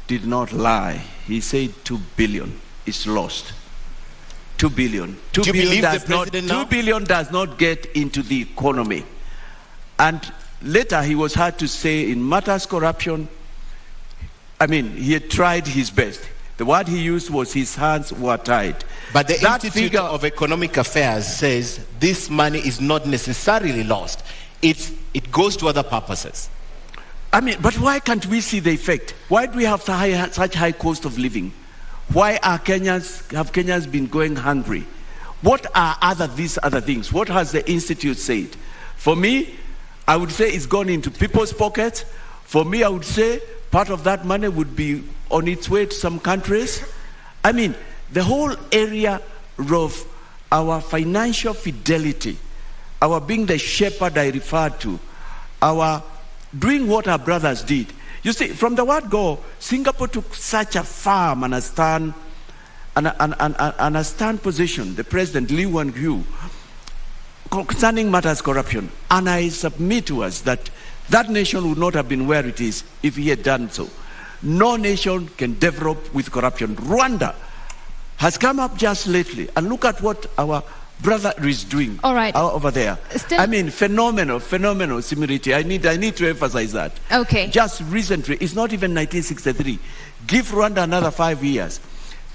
did not lie. He said 2 billion is lost. 2 billion. 2 Do you billion believe does the president now? 2 billion does not get into the economy. And later he was heard to say in matters corruption, I mean, he had tried his best. The word he used was his hands were tied. But the That Institute figure of Economic Affairs says this money is not necessarily lost. It goes to other purposes. I mean, but why can't we see the effect? Why do we have such high cost of living? Why have Kenyans been going hungry? What are these other things? What has the Institute said? For me, I would say it's gone into people's pockets. For me, I would say part of that money would be on its way to some countries. I mean, the whole area of our financial fidelity, our being the shepherd I referred to, our doing what our brothers did. You see, from the word go, Singapore took such a firm and a stern position, the President Lee Kuan Yew, concerning matters corruption. And I submit to us that that nation would not have been where it is if he had done so. No nation can develop with corruption. Rwanda has come up just lately, and look at what our brother is doing. All right. Over there. I mean, phenomenal similarity. I need to emphasize that. Okay. Just recently, it's not even 1963. Give Rwanda another 5 years.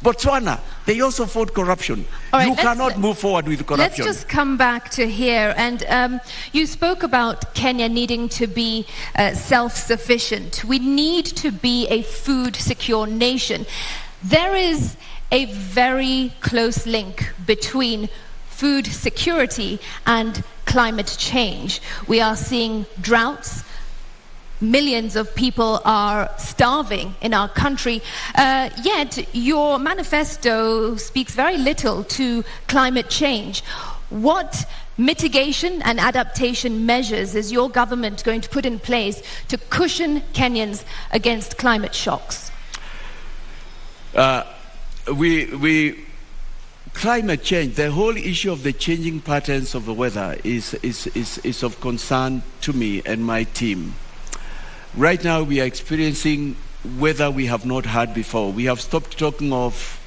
Botswana, they also fought corruption. All right, you cannot move forward with corruption. Let's just come back to here. And you spoke about Kenya needing to be self-sufficient. We need to be a food-secure nation. There is a very close link between food security and climate change. We are seeing droughts. Millions of people are starving in our country, yet your manifesto speaks very little to climate change. What mitigation and adaptation measures is your government going to put in place to cushion Kenyans against climate shocks? Climate change, the whole issue of the changing patterns of the weather is of concern to me and my team. Right now we are experiencing weather we have not had before. We have stopped talking of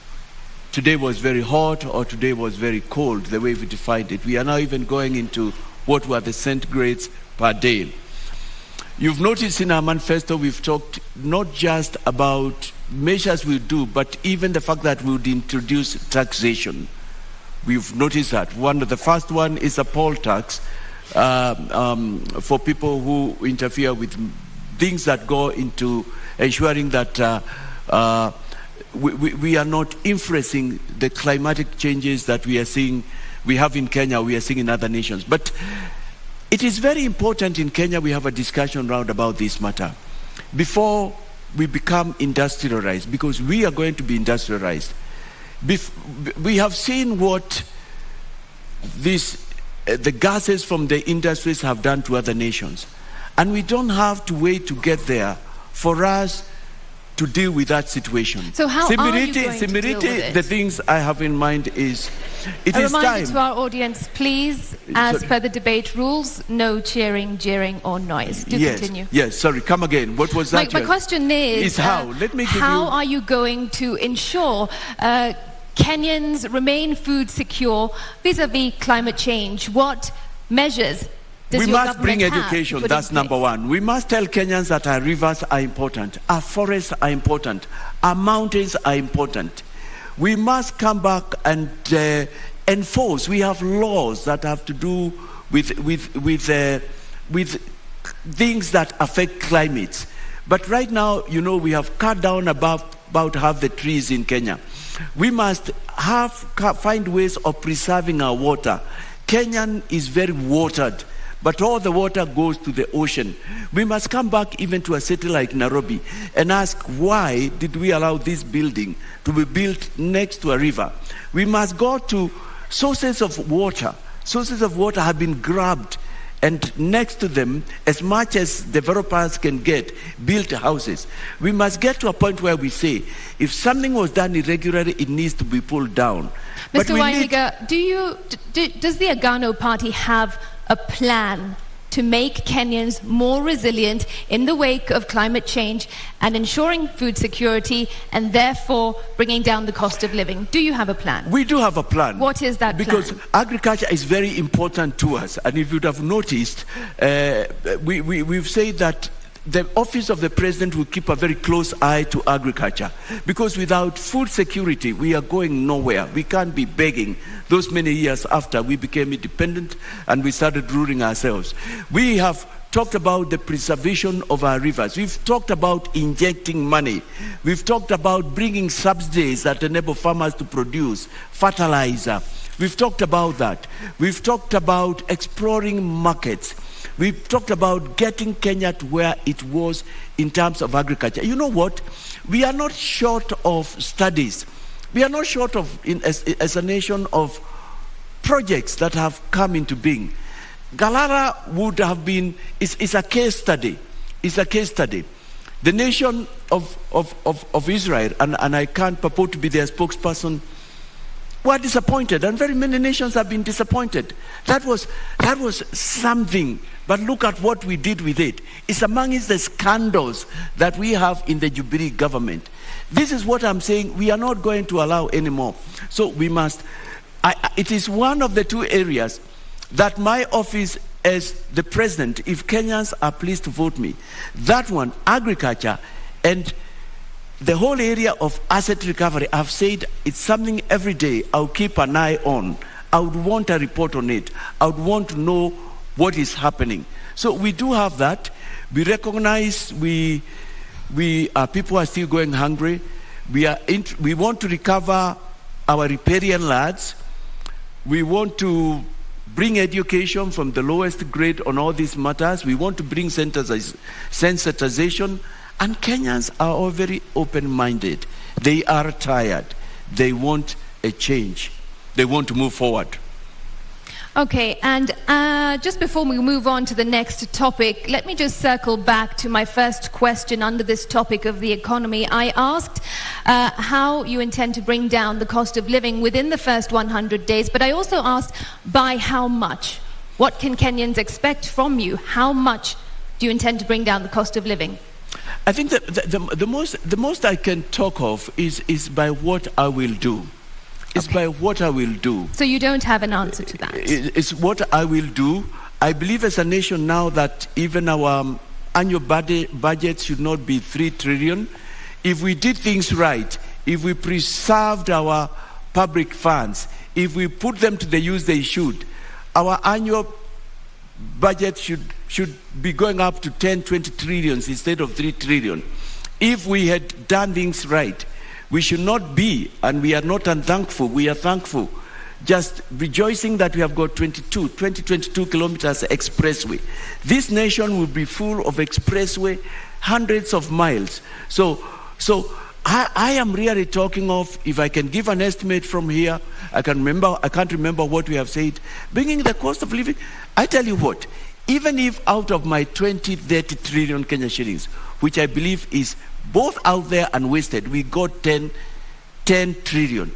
today was very hot or today was very cold, the way we defined it. We are now even going into what were the centigrades per day. You've noticed in our manifesto we've talked not just about measures we'll do, but even the fact that we would introduce taxation. We've noticed that. The first one is a poll tax for people who interfere with things that go into ensuring that we are not influencing the climatic changes that we are seeing, we have in Kenya, we are seeing in other nations. But it is very important in Kenya we have a discussion round about this matter before we become industrialized, because we are going to be industrialized. We have seen what the gases from the industries have done to other nations. And we don't have to wait to get there for us to deal with that situation. So how are you going to deal with it? The things I have in mind is, it is time. A reminder to our audience, please, as per the debate rules, no cheering, jeering, or noise. Continue. Yes, sorry, come again. What was that? My question is how? Let me give how are you going to ensure Kenyans remain food secure vis-a-vis climate change? What measures we must bring education, that's number one. We must tell Kenyans that our rivers are important, our forests are important, our mountains are important. We must come back and enforce. We have laws that have to do with things that affect climate. But right now, you know, we have cut down about half the trees in Kenya. We must find ways of preserving our water. Kenya is very watered, but all the water goes to the ocean. We must come back even to a city like Nairobi and ask, why did we allow this building to be built next to a river? We must go to sources of water. Sources of water have been grabbed, and next to them, as much as developers can get, built houses. We must get to a point where we say, if something was done irregularly, it needs to be pulled down. Mr. Wahiga, does the Agano Party have a plan to make Kenyans more resilient in the wake of climate change and ensuring food security and therefore bringing down the cost of living? Do you have a plan? We do have a plan. What is that plan? Because agriculture is very important to us. And if you'd have noticed, we've said that the office of the president will keep a very close eye to agriculture, because without food security, we are going nowhere. We can't be begging those many years after we became independent and we started ruling ourselves. We have talked about the preservation of our rivers. We've talked about injecting money. We've talked about bringing subsidies that enable farmers to produce fertilizer. We've talked about that. We've talked about exploring markets. We've talked about getting Kenya to where it was in terms of agriculture. You know what? We are not short of studies. We are not short of, as a nation, of projects that have come into being. Galara would have been, it's a case study. It's a case study. The nation of Israel, and I can't purport to be their spokesperson, were disappointed, and very many nations have been disappointed. That was something, but look at what we did with it. It's amongst the scandals that we have in the Jubilee government. This is what I'm saying, we are not going to allow anymore. So we must, it is one of the two areas that my office as the president, if Kenyans are pleased to vote me, that one, agriculture, and the whole area of asset recovery, I've said it's something every day I'll keep an eye on. I would want a report on it. I would want to know what is happening. So we do have that. We recognize people are still going hungry. We want to recover our riparian lands. We want to bring education from the lowest grade on all these matters. We want to bring sensitization. And Kenyans are all very open-minded. They are tired. They want a change. They want to move forward. Okay, and just before we move on to the next topic, let me just circle back to my first question under this topic of the economy. I asked how you intend to bring down the cost of living within the first 100 days, but I also asked by how much? What can Kenyans expect from you? How much do you intend to bring down the cost of living? I think that the most I can talk of is by what I will do. It's by what I will do. So you don't have an answer to that? It's what I will do. I believe as a nation now that even our annual budget should not be 3 trillion. If we did things right, if we preserved our public funds, if we put them to the use they should, our annual budget should be going up to 10, 20 trillions instead of 3 trillion. If we had done things right, we should not be, and we are not unthankful, we are thankful, just rejoicing that we have got 22 kilometers expressway. This nation will be full of expressway, hundreds of miles. So I am really talking of, if I can give an estimate from here, I can't remember what we have said, bringing the cost of living. I tell you what, even if out of my 20-30 trillion Kenya shillings, which I believe is both out there and wasted, we got 10 trillion.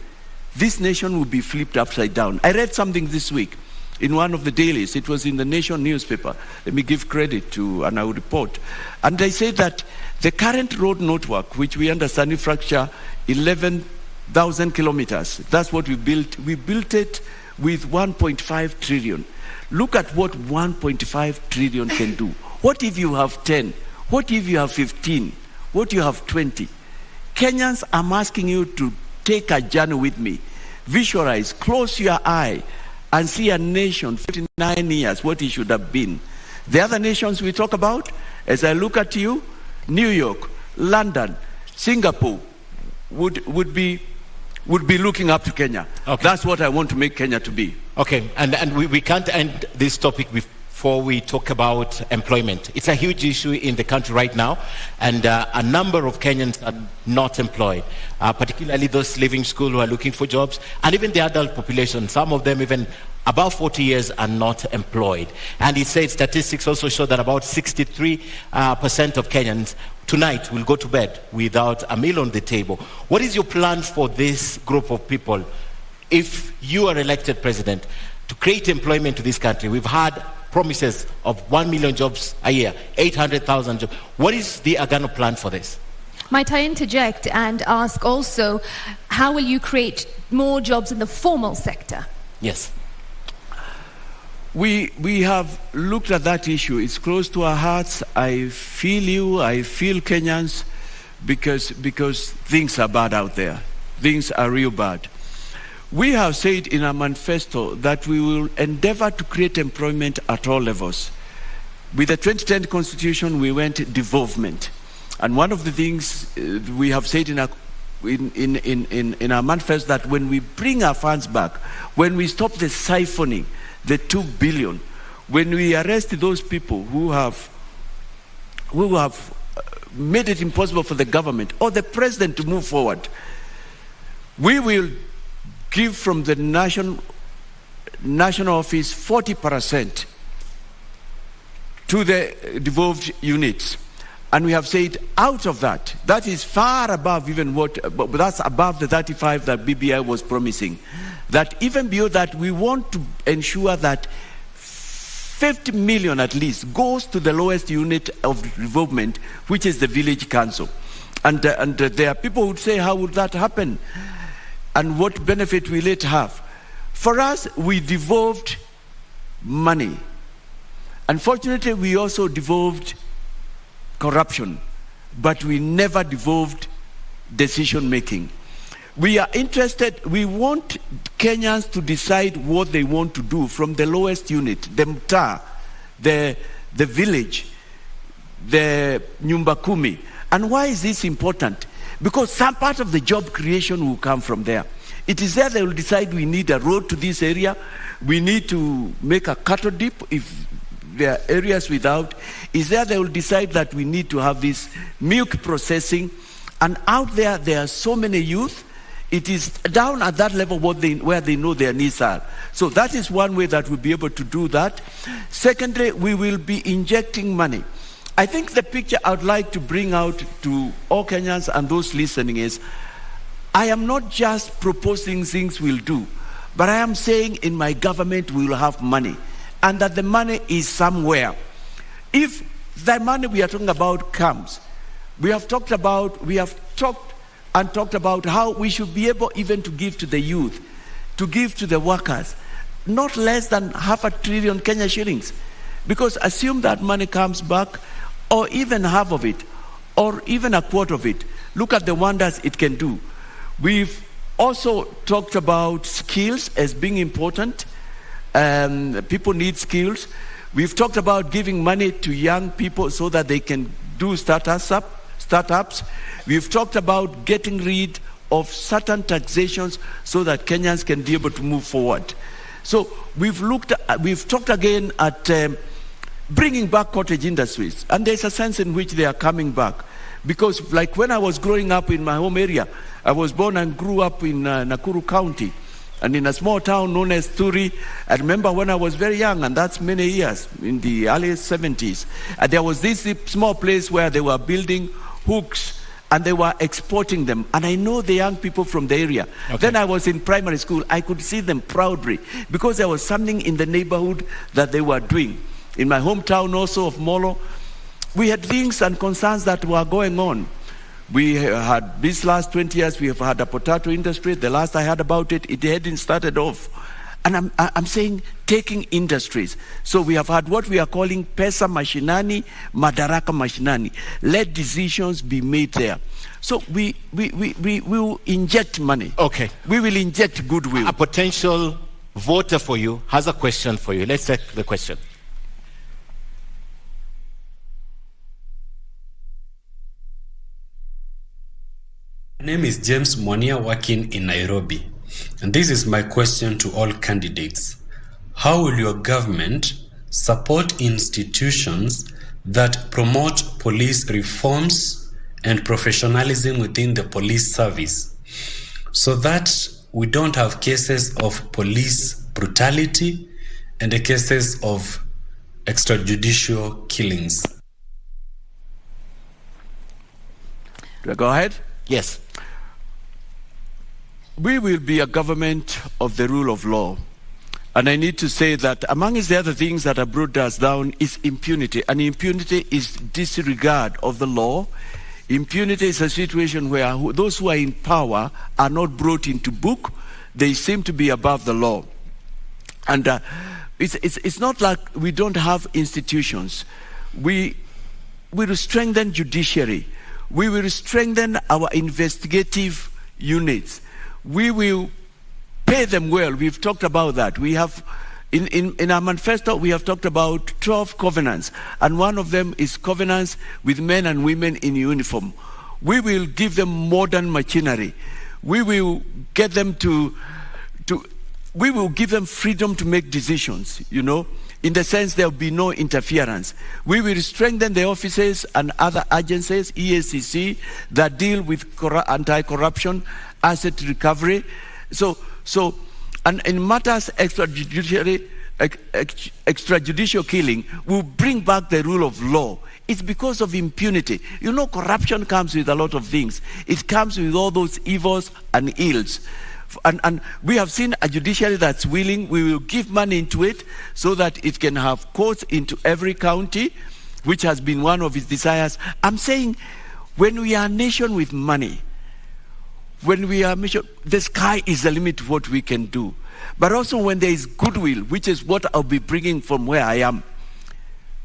This nation will be flipped upside down. I read something this week in one of the dailies. It was in the Nation newspaper. Let me give credit to, and I will report. And they say that the current road network, which we understand infrastructure, 11,000 kilometers, that's what we built. We built it with 1.5 trillion. Look at what 1.5 trillion can do. What if you have 10? What if you have 15? What if you have 20? Kenyans, I'm asking you to take a journey with me. Visualize, close your eye, and see a nation 59 years, what it should have been. The other nations we talk about, as I look at you, New York, London, Singapore would be looking up to Kenya. Okay. That's what I want to make Kenya to be. Okay, and we can't end this topic before we talk about employment. It's a huge issue in the country right now, and a number of Kenyans are not employed, particularly those leaving school who are looking for jobs, and even the adult population, some of them even above 40 years are not employed. And it says statistics also show that about 63% of Kenyans tonight will go to bed without a meal on the table. What is your plan for this group of people if you are elected president to create employment to this country? We've had promises of 1 million jobs a year, 800,000 jobs. What is the Agano plan for this? Might I interject and ask also, how will you create more jobs in the formal sector? Yes. We have looked at that issue. It's close to our hearts. I feel you. I feel Kenyans because things are bad out there. Things are real bad. We have said in our manifesto that we will endeavor to create employment at all levels. With the 2010 Constitution, we went devolvement. And one of the things we have said in our manifesto that when we bring our funds back, when we stop the siphoning, the 2 billion, when we arrest those people who have made it impossible for the government or the president to move forward, we will give from the national office 40% to the devolved units. And we have said out of that, that is far above even but that's above the 35 that BBI was promising. That even beyond that, we want to ensure that 50 million at least goes to the lowest unit of development, which is the village council. And there are people who would say, how would that happen? And what benefit will it have? For us, we devolved money. Unfortunately, we also devolved corruption, but we never devolved decision making. We are interested, we want Kenyans to decide what they want to do from the lowest unit, the mtaa, the village, the nyumba kumi. And why is this important? Because some part of the job creation will come from there. It is there they will decide we need a road to this area, we need to make a cattle dip if there are areas without. Is there they will decide that we need to have this milk processing. And out there, there are so many youth. It is down at that level where they know their needs are. So that is one way that we'll be able to do that. Secondly, we will be injecting money. I think the picture I would like to bring out to all Kenyans and those listening is, I am not just proposing things we'll do, but I am saying in my government we will have money, and that the money is somewhere. If the money we are talking about comes, we have talked about how we should be able even to give to the youth, to give to the workers, not less than 500 billion Kenya shillings. Because assume that money comes back, or even half of it, or even a quarter of it. Look at the wonders it can do. We've also talked about skills as being important. People need skills. We've talked about giving money to young people so that they can do startups. We've talked about getting rid of certain taxations so that Kenyans can be able to move forward. So we've talked again at bringing back cottage industries, and there's a sense in which they are coming back. Because like when I was growing up in my home area, I was born and grew up in Nakuru County, and in a small town known as Turi. I remember when I was very young, and that's many years, in the early 70s, and there was this small place where they were building hooks and they were exporting them. And I know the young people from the area. Okay. Then I was in primary school. I could see them proudly because there was something in the neighborhood that they were doing. In my hometown also of Molo, we had things and concerns that were going on. We had, these last 20 years, we have had a potato industry. The last I heard about it, it hadn't started off. And I'm saying taking industries. So we have had what we are calling pesa mashinani, madaraka mashinani. Let decisions be made there. So we will inject money. Okay. We will inject goodwill. A potential voter for you has a question for you. Let's take the question. My name is James Monia, working in Nairobi. And this is my question to all candidates. How will your government support institutions that promote police reforms and professionalism within the police service so that we don't have cases of police brutality and the cases of extrajudicial killings? Do I go ahead? Yes. We will be a government of the rule of law. And I need to say that amongst the other things that have brought us down is impunity. And impunity is disregard of the law. Impunity is a situation where those who are in power are not brought into book. They seem to be above the law. And it's not like we don't have institutions. We will strengthen judiciary. We will strengthen our investigative units. We will pay them well. We've talked about that. We have, in our manifesto, we have talked about 12 covenants, and one of them is covenants with men and women in uniform. We will give them modern machinery. We will get them we will give them freedom to make decisions, in the sense there will be no interference. We will strengthen the offices and other agencies, EACC, that deal with anti-corruption, asset recovery. So, and in matters extrajudicial killing, we'll bring back the rule of law. It's because of impunity. Corruption comes with a lot of things. It comes with all those evils and ills. And we have seen a judiciary that's willing. We will give money into it so that it can have courts into every county, which has been one of its desires. I'm saying, when we are a nation with money, when we are mission, the sky is the limit to what we can do. But also when there is goodwill, which is what I'll be bringing from where I am,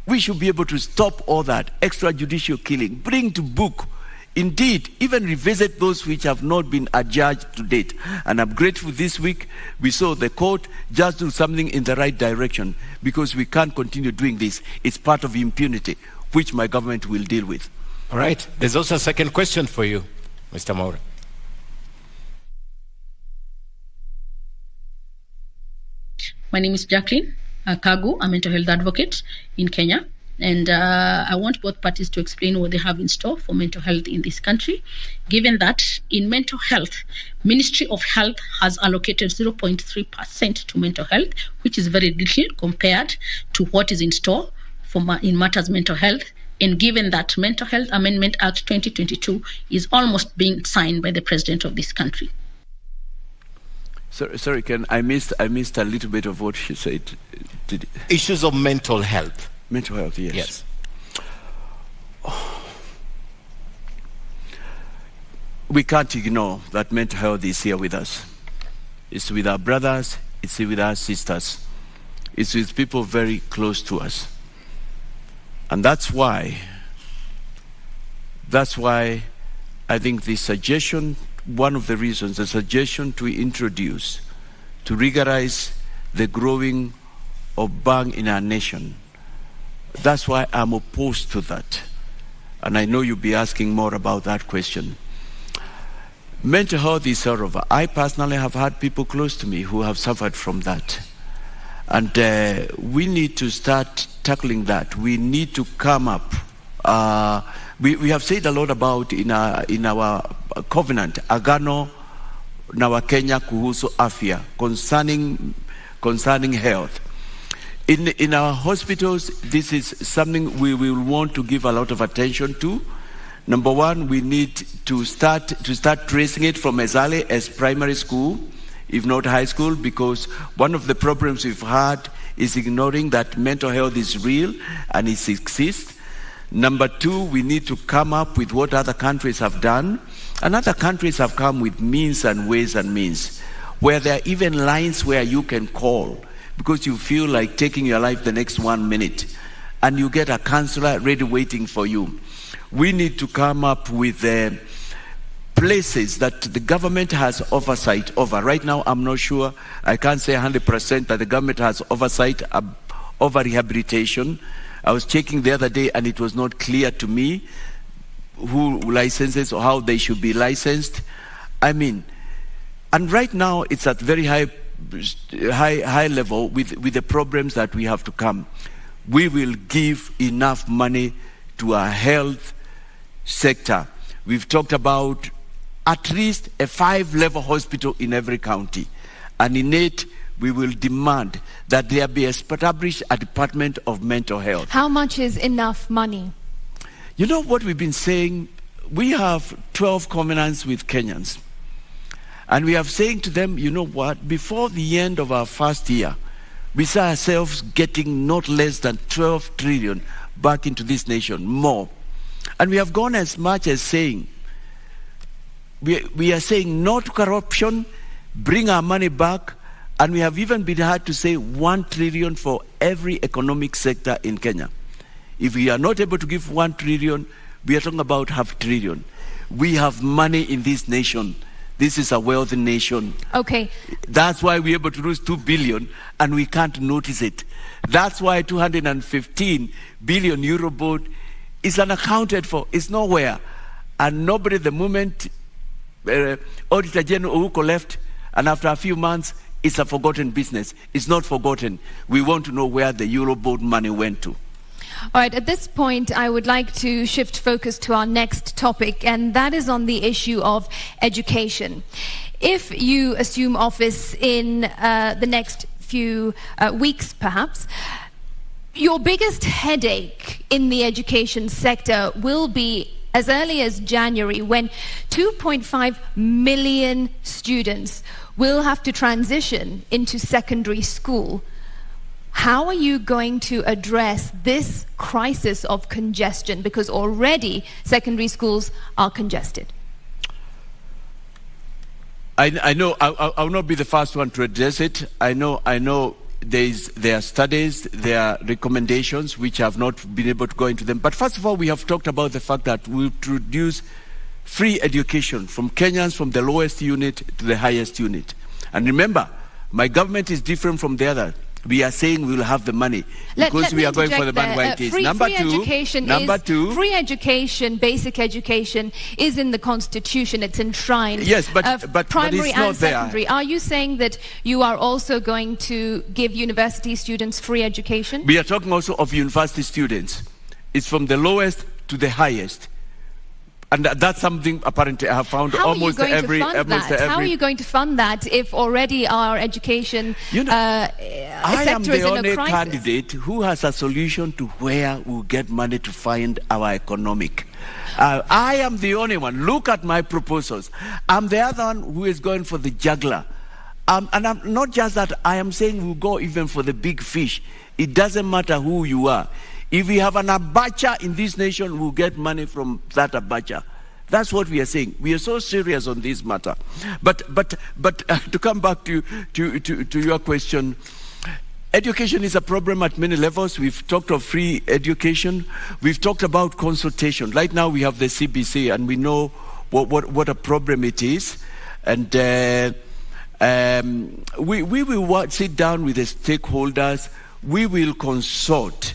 we should be able to stop all that extrajudicial killing, bring to book, indeed, even revisit those which have not been adjudged to date. And I'm grateful this week we saw the court just do something in the right direction, because we can't continue doing this. It's part of impunity, which my government will deal with. All right. There's also a second question for you, Mr. Moura. My name is Jacqueline Kagu, a mental health advocate in Kenya. And I want both parties to explain what they have in store for mental health in this country, given that in mental health, Ministry of Health has allocated 0.3% to mental health, which is very little compared to what is in store in matters mental health. And given that Mental Health Amendment Act 2022 is almost being signed by the president of this country. Sorry, Ken, I missed a little bit of what she said. Issues of mental health. Mental health, yes. Yes. We can't ignore that mental health is here with us. It's with our brothers, it's with our sisters. It's with people very close to us. And that's why I think the suggestion, one of the reasons, the suggestion to introduce, to regularize the growing of bang in our nation, that's why I'm opposed to that. And I know you'll be asking more about that question. Mental health is horrible. I personally have had people close to me who have suffered from that. And we need to start tackling that. We need to come up. We have said a lot about in our covenant, Agano na Kenya kuhusu afya, concerning health. In our hospitals, this is something we will want to give a lot of attention to. Number one, we need to start tracing it from as early as primary school, if not high school, because one of the problems we've had is ignoring that mental health is real and it exists. Number two, we need to come up with what other countries have done. And other countries have come with means and ways and means, where there are even lines where you can call because you feel like taking your life the next 1 minute, and you get a counselor ready waiting for you. We need to come up with places that the government has oversight over. Right now, I'm not sure, I can't say 100% that the government has oversight over rehabilitation. I was checking the other day and it was not clear to me who licenses or how they should be licensed. And right now it's at very high level with the problems that we have to come. We will give enough money to our health sector. We've talked about at least a 5-level hospital in every county. And in it, we will demand that there be established a Department of Mental Health. How much is enough money? You know what we've been saying? We have 12 covenants with Kenyans. And we are saying to them, you know what, before the end of our first year, we see ourselves getting not less than 12 trillion back into this nation, more. And we have gone as much as saying, we are saying no to corruption, bring our money back, and we have even been had to say 1 trillion for every economic sector in Kenya. If we are not able to give 1 trillion, we are talking about half trillion. We have money in this nation. This is a wealthy nation. Okay. That's why we're able to lose 2 billion and we can't notice it. That's why 215 billion euro board is unaccounted for. It's nowhere. And nobody, the moment Auditor General Ouko left, and after a few months, it's a forgotten business. It's not forgotten. We want to know where the Euroboard money went to. All right, at this point, I would like to shift focus to our next topic, and that is on the issue of education. If you assume office in the next few weeks, perhaps, your biggest headache in the education sector will be as early as January, when 2.5 million students will have to transition into secondary school. How are you going to address this crisis of congestion? Because already secondary schools are congested. I know I will not be the first one to address it. I know there are studies, there are recommendations which have not been able to go into them. But first of all, we have talked about the fact that we introduce free education from Kenyans from the lowest unit to the highest unit. And remember, my government is different from the other. We are saying we will have the money because we are going for the money where it is. Number two, free education, basic education is in the Constitution. It's enshrined. Yes, but primary it's not and secondary. there. Are you saying that you are also going to give university students free education? We are talking also of university students. It's from the lowest to the highest. And that's something apparently I have found almost every. How are you going to fund that if already our education sector I am the only candidate who has a solution to where we'll get money to fund our economic. I am the only one. Look at my proposals. I'm the other one who is going for the juggler. And I'm not just that, I am saying we'll go even for the big fish. It doesn't matter who you are. If we have an abacha in this nation, we'll get money from that abacha. That's what we are saying. We are so serious on this matter. But to come back to your question, education is a problem at many levels. We've talked of free education. We've talked about consultation. Right now we have the CBC, and we know what a problem it is. And we will sit down with the stakeholders. We will consult.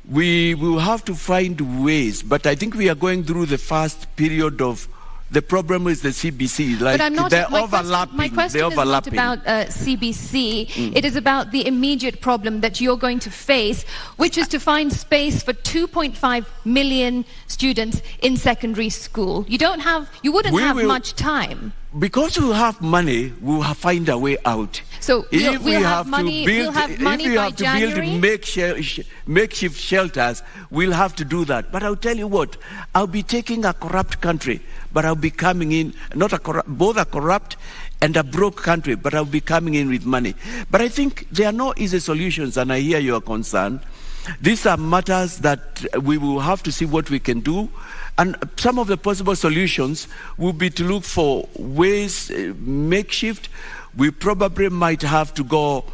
We will have to find ways, but I think we are going through the first period of the problem is the CBC. Like, but I'm not, they're my overlapping. My question is not about CBC. It is about the immediate problem that you're going to face, which is to find space for 2.5 million students in secondary school. You wouldn't have much time. Because we have money, we'll find a way out. So if we'll have money by January? Build makeshift shelters, we'll have to do that. But I'll tell you what, I'll be taking a corrupt country, but I'll be coming in, both a corrupt and a broke country, but I'll be coming in with money. But I think there are no easy solutions, and I hear your concern. These are matters that we will have to see what we can do. And some of the possible solutions will be to look for ways, makeshift. We probably might have to go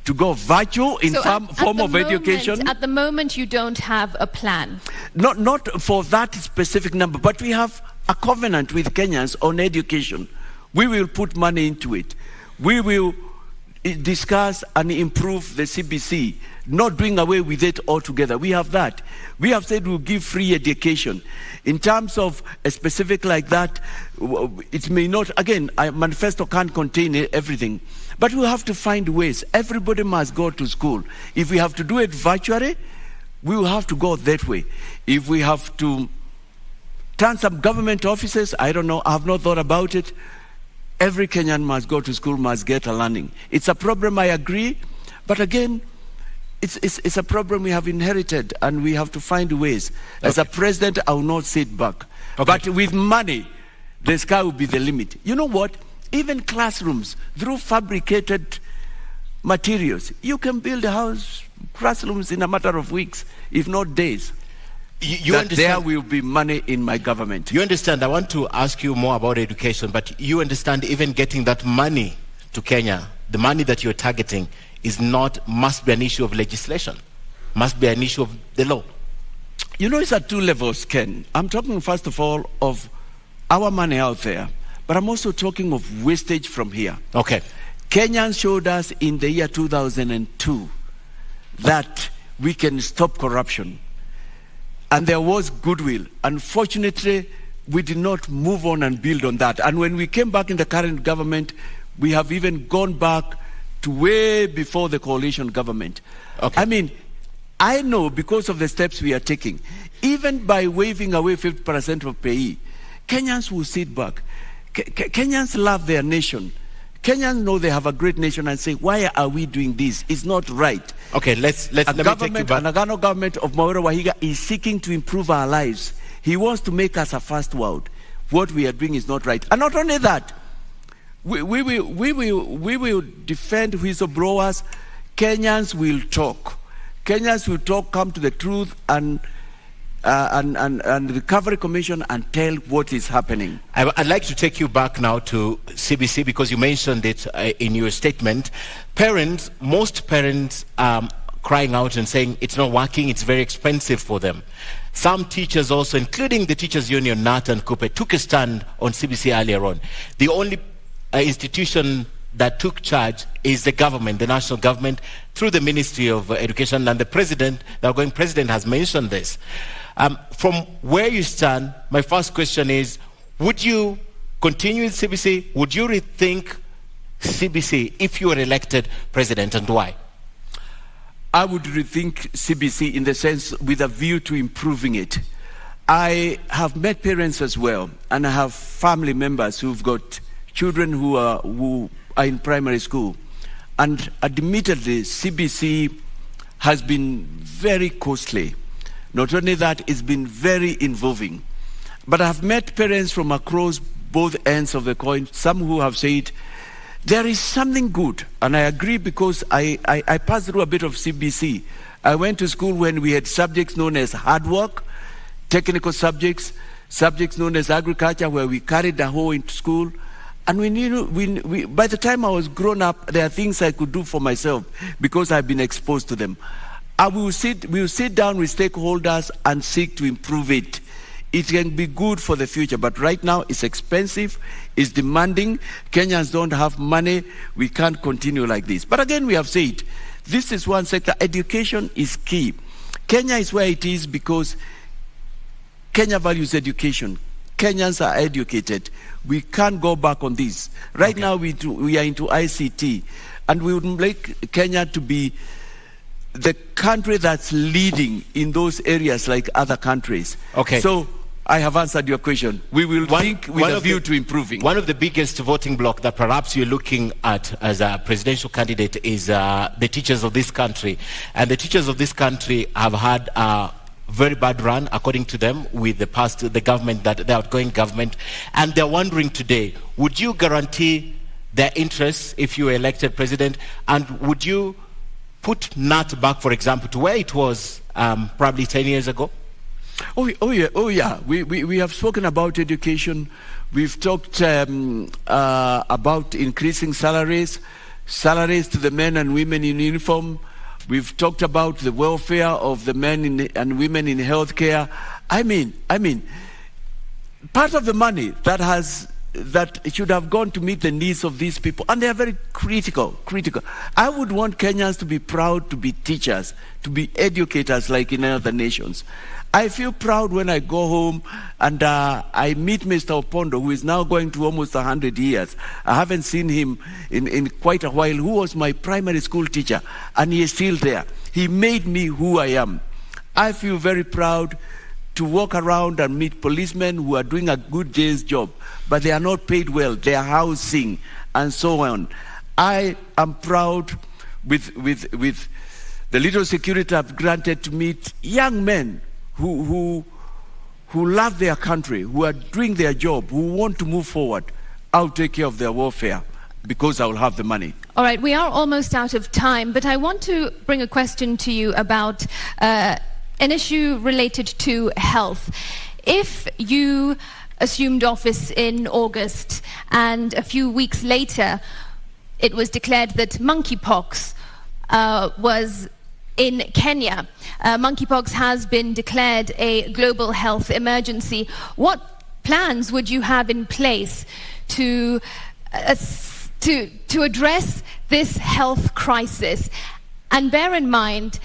virtual in some form of education. At the moment, you don't have a plan. Not for that specific number, but we have a covenant with Kenyans on education. We will put money into it. We will discuss and improve the CBC, not doing away with it altogether. We have that. We have said we'll give free education. In terms of a specific like that, it may not, again, a manifesto can't contain everything, but we have to find ways. Everybody must go to school. If we have to do it virtually, we will have to go that way. If we have to turn some government offices, I don't know, I have not thought about it. Every Kenyan must go to school, must get a learning. It's a problem, I agree, but again, it's a problem we have inherited, and we have to find ways. Okay. As a president, I will not sit back. Okay. But with money, the sky will be the limit. You know what? Even classrooms, through fabricated materials. You can build a house, classrooms in a matter of weeks, if not days. You understand, there will be money in my government. You understand, I want to ask you more about education, but you understand even getting that money to Kenya, the money that you're targeting, must be an issue of legislation, must be an issue of the law. You know, it's at two levels, Ken. I'm talking, first of all, of our money out there, but I'm also talking of wastage from here. Okay. Kenyans showed us in the year 2002 that we can stop corruption. And there was goodwill. Unfortunately, we did not move on and build on that. And when we came back in the current government, we have even gone back to way before the coalition government. Okay. I mean, I know because of the steps we are taking, even by waiving away 50% of pay, Kenyans will sit back. Kenyans love their nation. Kenyans know they have a great nation and say, why are we doing this? It's not right. Okay, let me take you back. An Agano government of Mwaura Wahiga is seeking to improve our lives. He wants to make us a first world. What we are doing is not right. And not only that, we will defend whistleblowers. Kenyans will talk. Kenyans will talk, come to the truth, and the Recovery Commission and tell what is happening. I'd like to take you back now to CBC because you mentioned it in your statement. Most parents are crying out and saying it's not working, it's very expensive for them. Some teachers also, including the Teachers Union, NAT and Coupe, took a stand on CBC earlier on. The only institution that took charge is the government, the national government, through the Ministry of Education, and the outgoing president has mentioned this. From where you stand, my first question is, would you continue with CBC? Would you rethink CBC if you were elected president, and why? I would rethink CBC in the sense with a view to improving it. I have met parents as well, and I have family members who've got children who are in primary school. And admittedly, CBC has been very costly. Not only that, it's been very involving. But I've met parents from across both ends of the coin, some who have said, there is something good. And I agree because I passed through a bit of CBC. I went to school when we had subjects known as hard work, technical subjects known as agriculture, where we carried the hoe into school. And by the time I was grown up, there are things I could do for myself because I've been exposed to them. We will sit down with stakeholders and seek to improve it. It can be good for the future, but right now it's expensive, it's demanding. Kenyans don't have money. We can't continue like this. But again, we have said, this is one sector. Education is key. Kenya is where it is because Kenya values education. Kenyans are educated. We can't go back on this. Right now, we are into ICT, and we would make Kenya to be the country that's leading in those areas like other countries. Okay. So I have answered your question. We will think with a view to improving. One of the biggest voting bloc that perhaps you're looking at as a presidential candidate is the teachers of this country. And the teachers of this country have had a very bad run, according to them, with the government, the outgoing government. And they're wondering today, would you guarantee their interests if you were elected president? And would you put NAT back, for example, to where it was probably 10 years ago? Oh yeah. We have spoken about education. We've talked about increasing salaries to the men and women in uniform. We've talked about the welfare of the men and women in healthcare. I mean, part of the money that should have gone to meet the needs of these people, and they are very critical. I would want Kenyans to be proud to be teachers, to be educators like in other nations. I feel proud when I go home and I meet Mr. Opondo, who is now going to almost 100 years. I haven't seen him in quite a while, who was my primary school teacher, and he is still there. He made me who I am. I feel very proud to walk around and meet policemen who are doing a good day's job, but they are not paid well, they are housing, and so on. I am proud with the little security I've granted to meet young men who love their country, who are doing their job, who want to move forward. I'll take care of their welfare because I will have the money. All right, we are almost out of time, but I want to bring a question to you about an issue related to health. If you assumed office in August and a few weeks later it was declared that monkeypox was in Kenya, monkeypox has been declared a global health emergency, what plans would you have in place to address this health crisis? And bear in mind,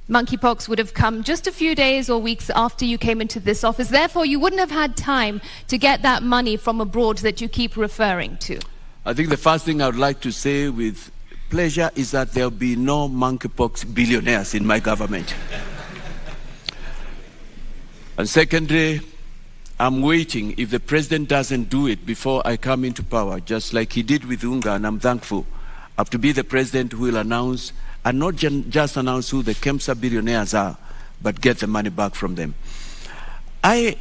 monkeypox would have come just a few days or weeks after you came into this office. Therefore, you wouldn't have had time to get that money from abroad that you keep referring to. I think the first thing I would like to say with pleasure is that there will be no monkeypox billionaires in my government. And secondly, I'm waiting if the president doesn't do it before I come into power, just like he did with Unga, and I'm thankful. I have to be the president who will announce, and not just announce who the KEMSA billionaires are, but get the money back from them. I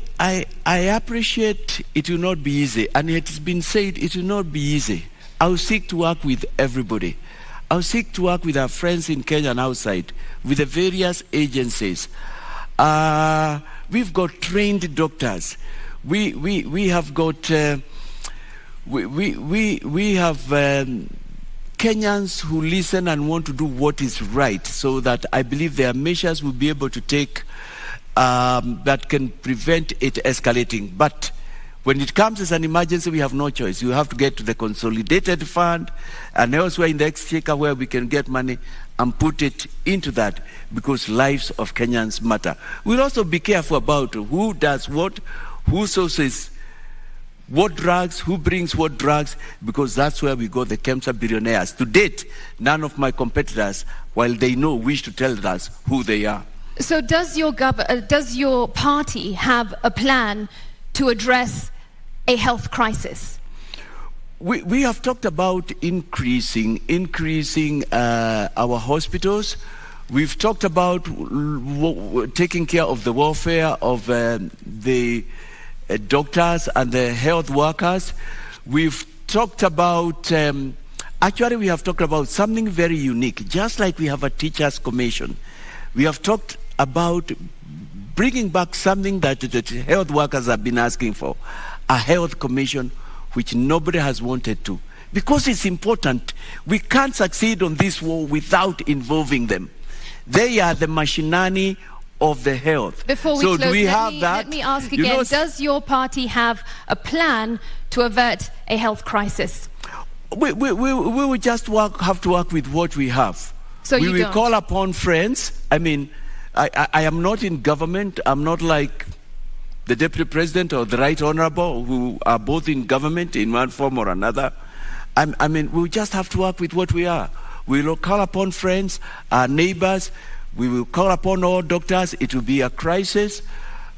appreciate it will not be easy, and it has been said it will not be easy. I will seek to work with everybody. I will seek to work with our friends in Kenya and outside, with the various agencies. We've got trained doctors. We have got we have Kenyans who listen and want to do what is right, so that I believe there are measures we'll be able to take that can prevent it escalating. But when it comes as an emergency, we have no choice. You have to get to the consolidated fund and elsewhere in the exchequer where we can get money and put it into that, because lives of Kenyans matter. We'll also be careful about who does what, who sources what drugs, who brings what drugs, because that's where we got the KEMSA billionaires. To date, none of my competitors, while they know, wish to tell us who they are. So does your party have a plan to address a health crisis? We have talked about increasing our hospitals. We've talked about taking care of the welfare of the doctors and the health workers. We've talked about, actually we have talked about something very unique. Just like we have a teachers' commission, we have talked about bringing back something that the health workers have been asking for, a health commission, which nobody has wanted to. Because it's important. We can't succeed on this war without involving them. They are the machinani of the health. Before we close, let me ask again, does your party have a plan to avert a health crisis? We will just have to work with what we have. So we will call upon friends. I mean, I am not in government. I'm not like the Deputy President or the Right Honorable, who are both in government in one form or another. I mean, we just have to work with what we are. We will call upon friends, our neighbors. We will call upon all doctors. It will be a crisis.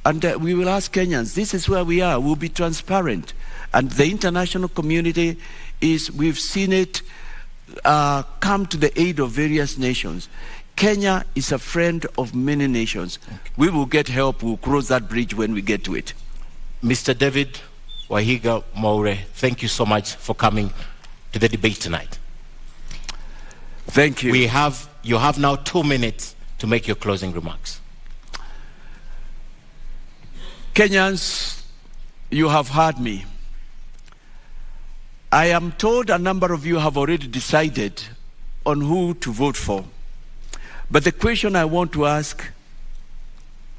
And we will ask Kenyans, this is where we are. We'll be transparent. And the international community we've seen it come to the aid of various nations. Kenya is a friend of many nations. Okay. We will get help. We'll cross that bridge when we get to it. Mr. David Wahiga Maure, thank you so much for coming to the debate tonight. Thank you. You have now 2 minutes to make your closing remarks. Kenyans, you have heard me. I am told a number of you have already decided on who to vote for. But the question I want to ask,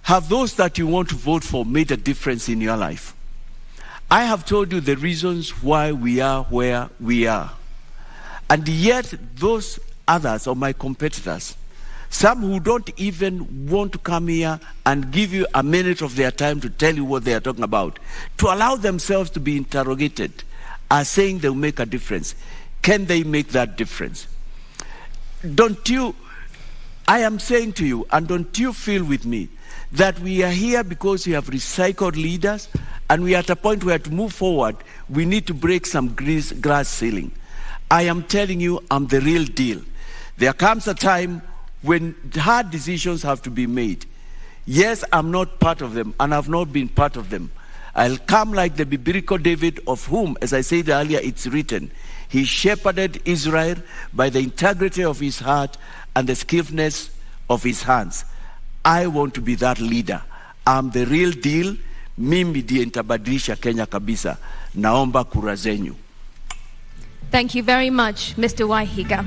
have those that you want to vote for made a difference in your life? I have told you the reasons why we are where we are. And yet those others, or my competitors, some who don't even want to come here and give you a minute of their time to tell you what they are talking about, to allow themselves to be interrogated, are saying they'll make a difference. Can they make that difference? I am saying to you, and don't you feel with me, that we are here because we have recycled leaders, and we are at a point where to move forward, we need to break some glass ceiling. I am telling you, I'm the real deal. There comes a time when hard decisions have to be made. Yes, I'm not part of them, and I've not been part of them. I'll come like the biblical David, of whom, as I said earlier, it's written, he shepherded Israel by the integrity of his heart and the skillfulness of his hands. I want to be that leader. I'm the real deal. Mimi ndiye nitabadilisha Kenya kabisa. Naomba kura zenyu. Thank you very much, Mr. Wahiga.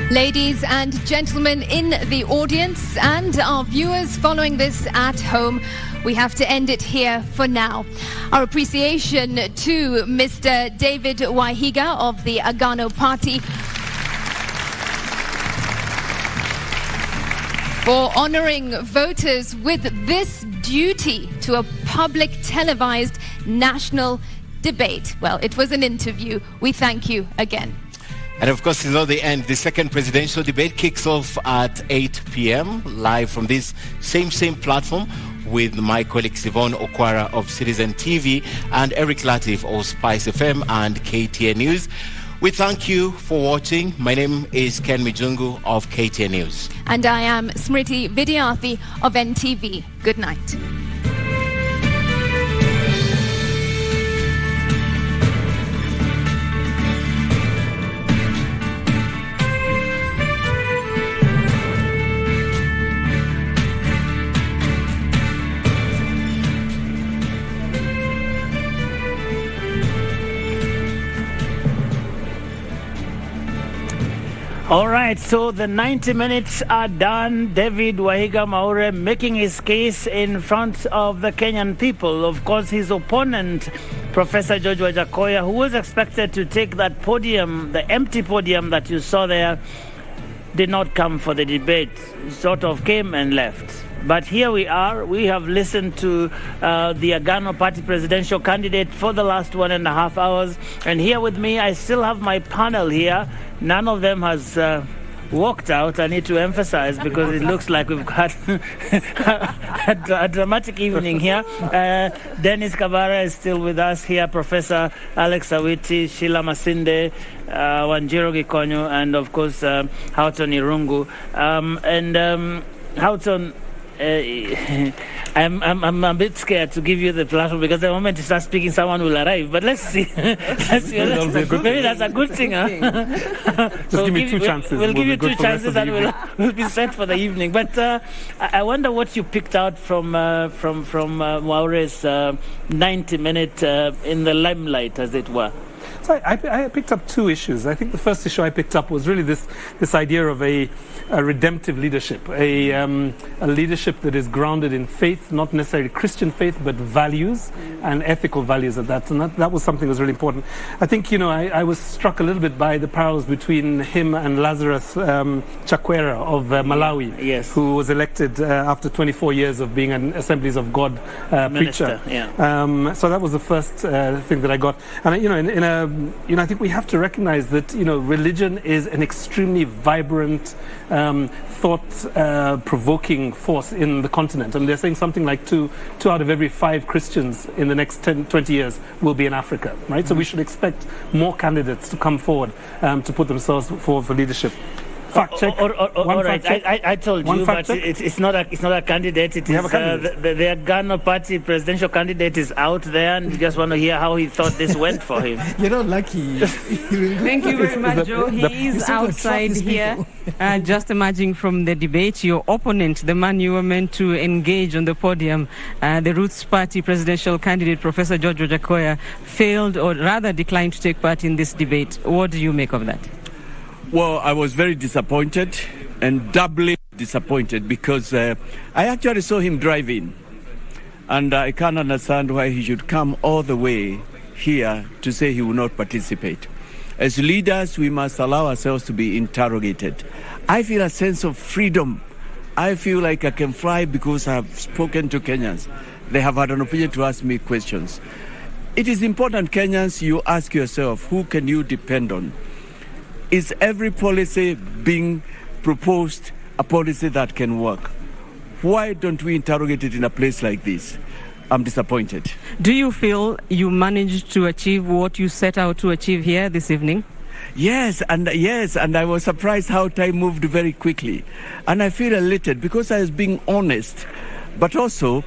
Ladies and gentlemen in the audience and our viewers following this at home, we have to end it here for now. Our appreciation to Mr. David Wahiga of the Agano Party for honoring voters with this duty to a public televised national debate. Well, it was an interview. We thank you again. And of course, the end. The second presidential debate kicks off at 8 p.m. live from this same platform with my colleagues Yvonne Okwara of Citizen TV and Eric Latif of Spice FM and KTN News. We thank you for watching. My name is Ken Mijungu of KTN News. And I am Smriti Vidyarthi of NTV. Good night. All right, so the 90 minutes are done. David Wahiga Maure making his case in front of the Kenyan people. Of course, his opponent, Professor George Wajakoya, who was expected to take that podium, the empty podium that you saw there, did not come for the debate. He sort of came and left. But here we are. We have listened to the Agano Party presidential candidate for the last 1.5 hours. And here with me, I still have my panel here. None of them has walked out. I need to emphasize because it looks like we've got a dramatic evening here. Dennis Kabara is still with us here. Professor Alex Awiti, Sheila Masinde, Wanjiro Gikonyo, and of course, Houghton Irungu. Houghton, I'm a bit scared to give you the platform because the moment you start speaking, someone will arrive. But let's see. Maybe that's a good thing, huh? Just give me two chances. We'll give you two chances and we'll be set for the evening. But I wonder what you picked out from Maure's 90-minute in the limelight, as it were. So I picked up two issues. I think the first issue I picked up was really this idea of a redemptive leadership, a leadership that is grounded in faith, not necessarily Christian faith, but values and ethical values at that. And that was something that was really important. I think, I was struck a little bit by the parallels between him and Lazarus Chakwera of Malawi, yes, who was elected after 24 years of being an Assemblies of God preacher. Yeah. So that was the first thing that I got. And I think we have to recognize that, religion is an extremely vibrant, thought-provoking force in the continent. And they're saying something like two out of every 5 Christians in the next 10-20 years will be in Africa, right? Mm-hmm. So we should expect more candidates to come forward to put themselves forward for leadership. Fact check. All right. I told you, but it's not a candidate. It is the Agano Party presidential candidate is out there, and you just want to hear how he thought this went for him. You're not lucky. Thank you very much, Joe. He is outside here, just emerging from the debate. Your opponent, the man you were meant to engage on the podium, the Roots Party presidential candidate, Professor George Wajakoya, failed or rather declined to take part in this debate. What do you make of that? Well, I was very disappointed and doubly disappointed because I actually saw him drive in. And I can't understand why he should come all the way here to say he will not participate. As leaders, we must allow ourselves to be interrogated. I feel a sense of freedom. I feel like I can fly because I have spoken to Kenyans. They have had an opportunity to ask me questions. It is important, Kenyans, you ask yourself, who can you depend on? Is every policy being proposed a policy that can work? Why don't we interrogate it in a place like this? I'm disappointed. Do you feel you managed to achieve what you set out to achieve here this evening? Yes, and I was surprised how time moved very quickly. And I feel elated because I was being honest. But also,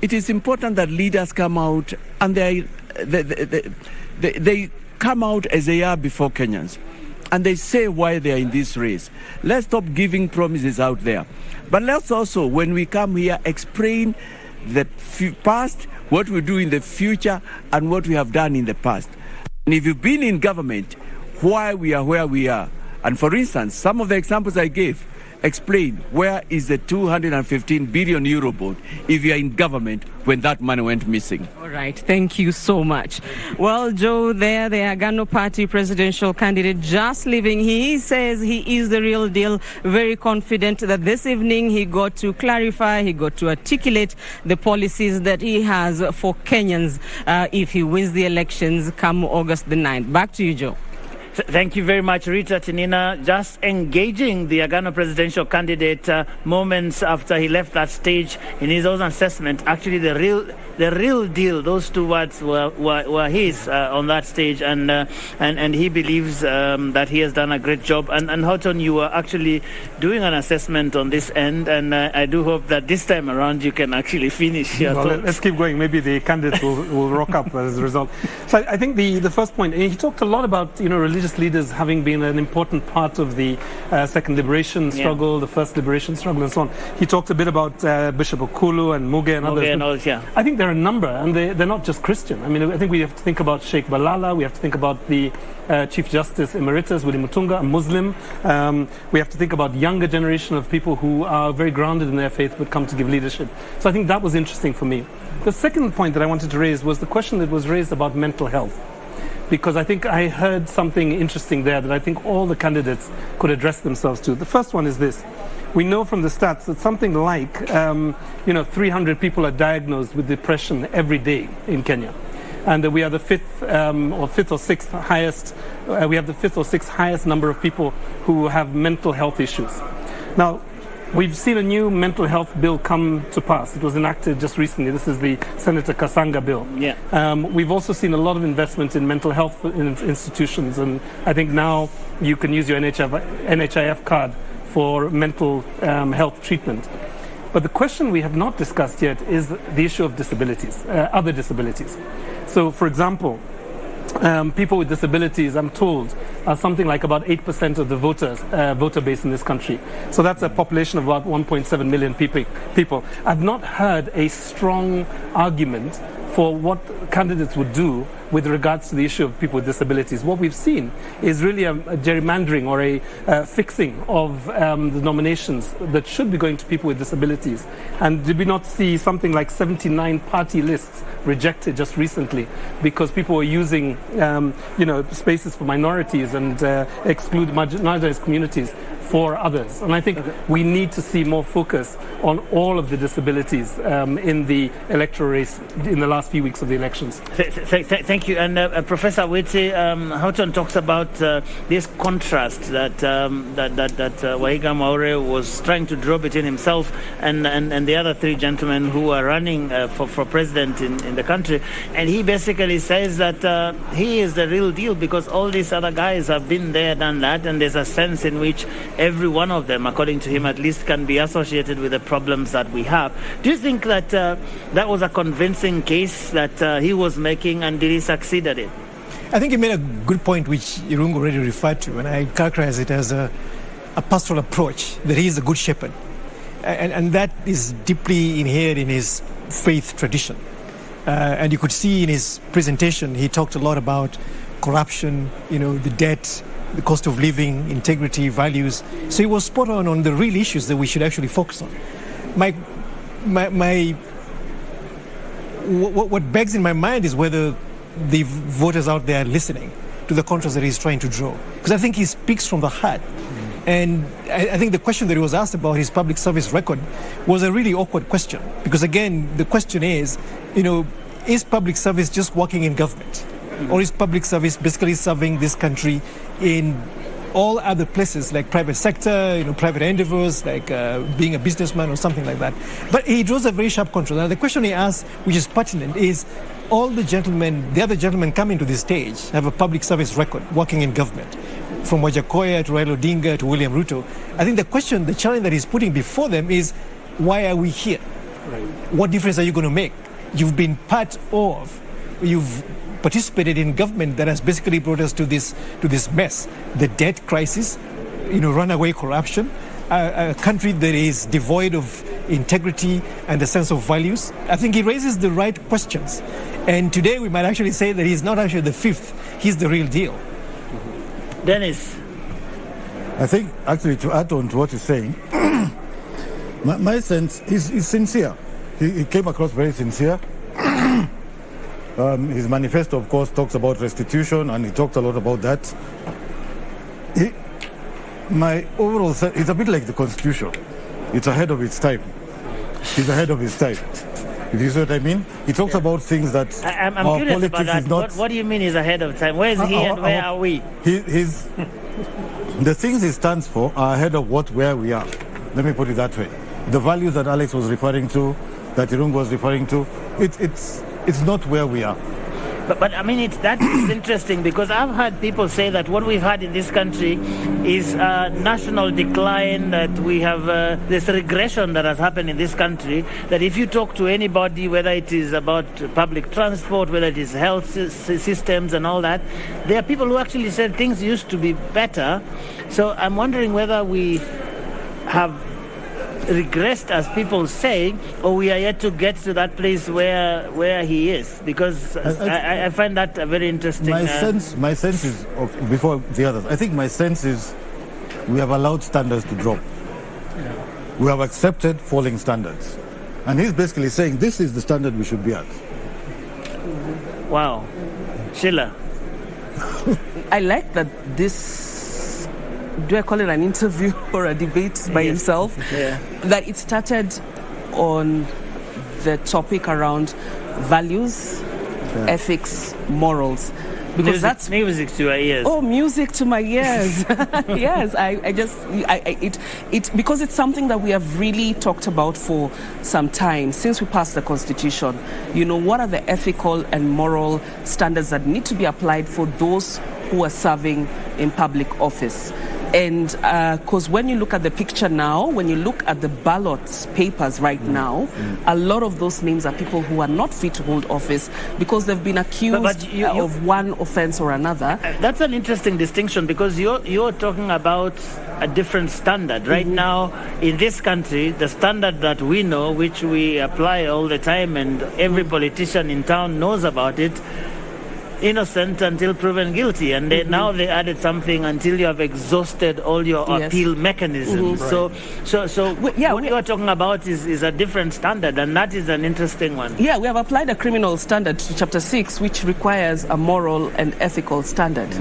it is important that leaders come out and they come out as they are before Kenyans. And they say why they are in this race. Let's stop giving promises out there. But let's also, when we come here, explain the past, what we do in the future, and what we have done in the past. And if you've been in government, why we are where we are. And for instance, some of the examples I gave explain where is the 215 billion euro bond if you are in government when that money went missing. All right, thank you so much. Well, Joe, the Agano Party presidential candidate just leaving. He says he is the real deal, very confident that this evening he got to clarify, he got to articulate the policies that he has for Kenyans if he wins the elections come August the 9th. Back to you, Joe. Thank you very much, Rita Tinina. Just engaging the Agano presidential candidate moments after he left that stage in his own assessment. Actually, the real deal, those two words were his on that stage, and he believes that he has done a great job. And Houghton, you were actually doing an assessment on this end, and I do hope that this time around you can actually finish your thoughts. Let's keep going. Maybe the candidate will rock up as a result. So I think the first point, he talked a lot about religious leaders having been an important part of the second liberation struggle, the first liberation struggle, and so on. He talked a bit about Bishop Okulu and Muge and others. I think there are a number, and they're not just Christian. I mean, I think we have to think about Sheikh Balala. We have to think about the Chief Justice Emeritus, Willie Mutunga, a Muslim. We have to think about younger generation of people who are very grounded in their faith but come to give leadership. So I think that was interesting for me. The second point that I wanted to raise was the question that was raised about mental health, because I think I heard something interesting there that I think all the candidates could address themselves to. The first one is this. We know from the stats that something like 300 people are diagnosed with depression every day in Kenya. And we are the fifth or sixth highest number of people who have mental health issues. Now, we've seen a new mental health bill come to pass. It was enacted just recently. This is the Senator Kasanga bill. We've also seen a lot of investment in mental health institutions, and I think now you can use your NHIF card for mental health treatment. But the question we have not discussed yet is the issue of disabilities, other disabilities. So, for example, people with disabilities, I'm told, are something like about 8% of the voter base in this country. So that's a population of about 1.7 million people. I've not heard a strong argument for what candidates would do with regards to the issue of people with disabilities. What we've seen is really a gerrymandering or a fixing of the nominations that should be going to people with disabilities. And did we not see something like 79 party lists rejected just recently because people were using spaces for minorities and exclude marginalized communities for others? And I think we need to see more focus on all of the disabilities in the electoral race in the last few weeks of the elections. Thank you. And Professor Wete, Houghton talks about this contrast that Wahiga Maure was trying to draw between himself and the other three gentlemen who are running for president in the country. And he basically says that he is the real deal because all these other guys have been there, done that, and there's a sense in which every one of them, according to him at least, can be associated with the problems that we have. Do you think that that was a convincing case that he was making, and did he succeed at it? I think he made a good point, which Irungu already referred to, and I characterize it as a pastoral approach, that he is a good shepherd. And that is deeply inherent in his faith tradition. And you could see in his presentation, he talked a lot about corruption, the debt, the cost of living, integrity, values. So he was spot on the real issues that we should actually focus on. What begs in my mind is whether the voters out there are listening to the contrast that he's trying to draw. Because I think he speaks from the heart. And I think the question that he was asked about his public service record was a really awkward question. Because again, the question is, is public service just working in government? Or is public service basically serving this country in all other places like private sector, private endeavors, like being a businessman or something like that. But he draws a very sharp contrast. Now, the question he asks, which is pertinent, is all the other gentlemen coming to this stage have a public service record working in government, from Wajakoya to Raila Odinga to William Ruto. I think the challenge that he's putting before them is, why are we here? Right. What difference are you going to make? You've been you've participated in government that has basically brought us to this mess. The debt crisis, runaway corruption, a country that is devoid of integrity and a sense of values. I think he raises the right questions. And today we might actually say that he's not actually the fifth, he's the real deal. Dennis. I think, actually, to add on to what he's saying, my sense is sincere. He came across very sincere. His manifesto, of course, talks about restitution, and he talked a lot about that. My overall sense, it's a bit like the Constitution. It's ahead of its time. He's ahead of his time. If you see what I mean? He talks about things that I'm our curious politics about that. is not... What do you mean he's ahead of time? Where is he and where are we? The things he stands for are ahead of where we are. Let me put it that way. The values that Alex was referring to, that Irungu was referring to, it's not where we are. But I mean, that is interesting, because I've heard people say that what we've had in this country is national decline, that we have this regression that has happened in this country, that if you talk to anybody, whether it is about public transport, whether it is health systems and all that, there are people who actually said things used to be better. So I'm wondering whether we have regressed, as people say, or we are yet to get to that place where he is, because I find that a very interesting... My sense is, before the others, I think my sense is we have allowed standards to drop. Yeah. We have accepted falling standards. And he's basically saying this is the standard we should be at. Wow. Sheila. I like that this... Do I call it an interview or a debate by himself? Yeah. That it started on the topic around values, ethics, morals. Because that's music to your ears. Oh, music to my ears. Yes, because it's something that we have really talked about for some time since we passed the Constitution. What are the ethical and moral standards that need to be applied for those who are serving in public office? And because when you look at the picture now, when you look at the ballot papers right now, a lot of those names are people who are not fit to hold office because they've been accused of one offense or another. That's an interesting distinction, because you're talking about a different standard. Right now, in this country, the standard that we know, which we apply all the time, and every politician in town knows about it, innocent until proven guilty, and now they added something until you have exhausted all your appeal mechanisms. So what you are talking about is a different standard, and that is an interesting one. Yeah, we have applied a criminal standard to Chapter 6, which requires a moral and ethical standard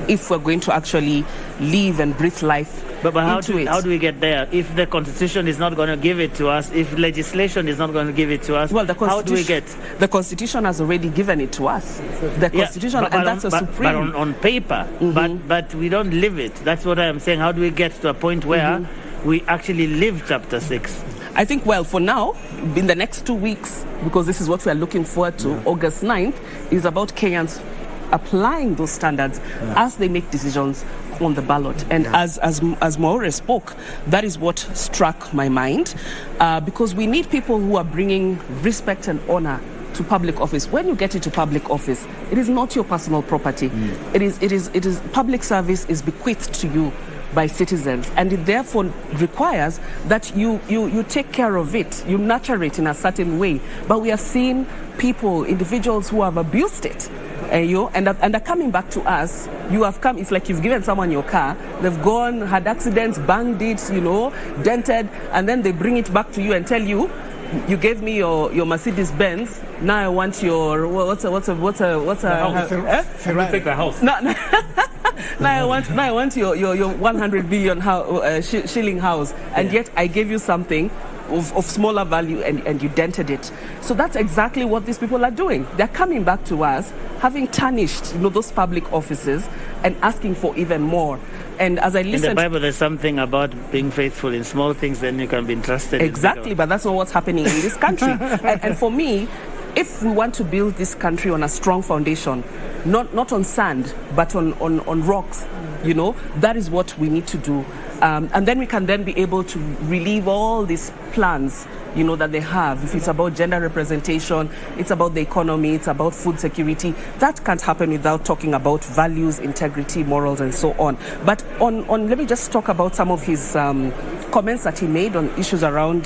if we're going to actually live and breathe life. But how do we get there? If the Constitution is not going to give it to us, if legislation is not going to give it to us, how do we get? The Constitution has already given it to us. The Constitution, and that's a supreme... But on paper, but we don't live it. That's what I am saying. How do we get to a point where we actually live Chapter 6? I think, for now, in the next 2 weeks, because this is what we are looking forward to, August 9th, is about Kenyans applying those standards as they make decisions on the ballot. And as Maure spoke, that is what struck my mind, because we need people who are bringing respect and honor to public office. When you get into public office, it is not your personal property. It is public service is bequeathed to you by citizens, and it therefore requires that you take care of it, you nurture it in a certain way. But we have seen individuals who have abused it, and are coming back to us. You have come, it's like you've given someone your car, they've gone, had accidents, banged it, dented, and then they bring it back to you and tell you, you gave me your Mercedes Benz. Now I want your what's a Ferrari. Take the house. Now I want your 100 billion shilling house, and yet I gave you something of smaller value and you dented it. So that's exactly what these people are doing. They're coming back to us, having tarnished, those public offices and asking for even more. And as I listen, in the Bible, there's something about being faithful in small things, then you can be entrusted. Exactly, but that's not what's happening in this country. and for me, if we want to build this country on a strong foundation, not on sand, but on rocks, that is what we need to do. And then we can then be able to relieve all these plans, that they have. If it's about gender representation, it's about the economy, it's about food security. That can't happen without talking about values, integrity, morals, and so on. But let me just talk about some of his comments that he made on issues around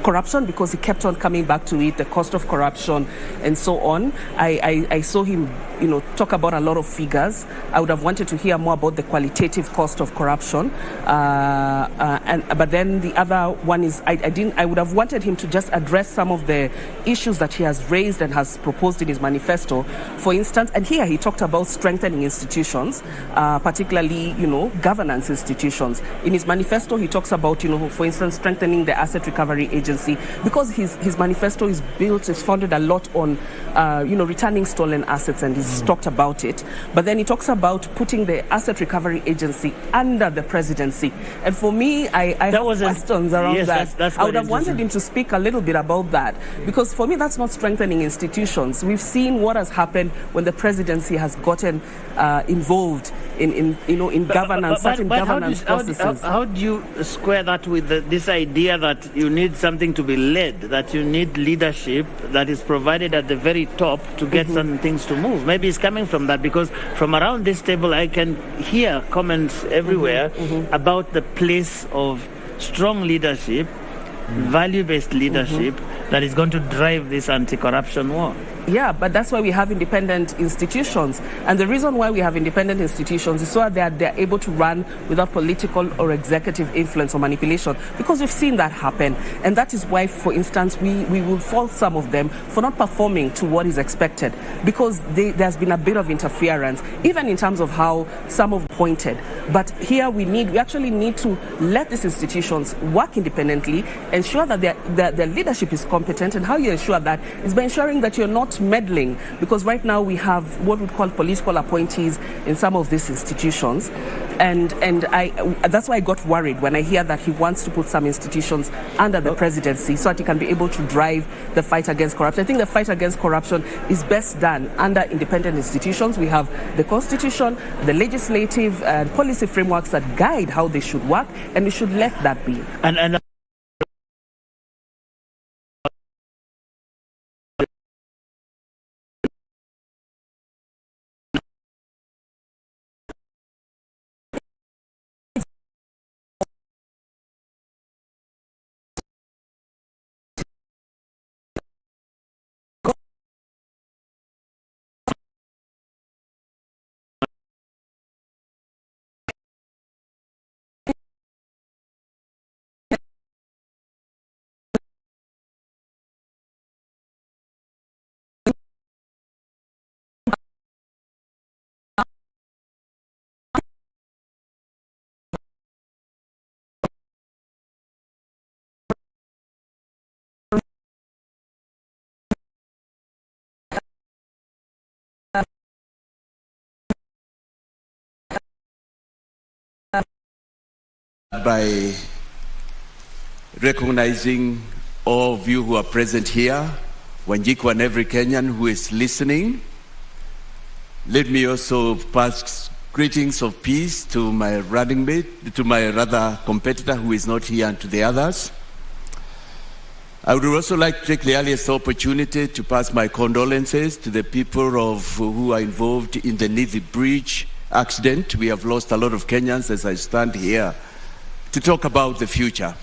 corruption, because he kept on coming back to it, the cost of corruption, and so on. I saw him, talk about a lot of figures. I would have wanted to hear more about the qualitative cost of corruption. But then the other one is, I would have wanted him to just address some of the issues that he has raised and has proposed in his manifesto. For instance, and here he talked about strengthening institutions, particularly, governance institutions. In his manifesto, he talks about, for instance, strengthening the Asset Recovery Agency, because his manifesto is founded a lot on, returning stolen assets, and he's talked about it. But then he talks about putting the Asset Recovery Agency under the presidency. And for me, I have questions around that. I would have wanted him to speak a little bit about that, because for me, that's not strengthening institutions. We've seen what has happened when the presidency has gotten involved in governance, certain governance processes. How do you square that with this idea that you need something to be led, that you need leadership that is provided at the very top to get certain things to move? Maybe it's coming from that, because from around this table, I can hear comments everywhere about the place of strong leadership, value-based leadership that is going to drive this anti-corruption war. Yeah, but that's why we have independent institutions. And the reason why we have independent institutions is so that they're able to run without political or executive influence or manipulation, because we've seen that happen. And that is why, for instance, we will fault some of them for not performing to what is expected, because there's been a bit of interference, even in terms of how some have pointed. But here we actually need to let these institutions work independently, ensure that their leadership is competent. And how you ensure that is by ensuring that you're not meddling, because right now we have what we call political appointees in some of these institutions, and that's why I got worried when I hear that he wants to put some institutions under the presidency so that he can be able to drive the fight against corruption. I think the fight against corruption is best done under independent institutions. We have the Constitution, the legislative and policy frameworks that guide how they should work, and we should let that be. And by recognizing all of you who are present here, Wanjiku and every Kenyan who is listening. Let me also pass greetings of peace to my running mate, to my competitor who is not here, and to the others. I would also like to take the earliest opportunity to pass my condolences to the people who are involved in the Nithi Bridge accident. We have lost a lot of Kenyans as I stand here to talk about the future.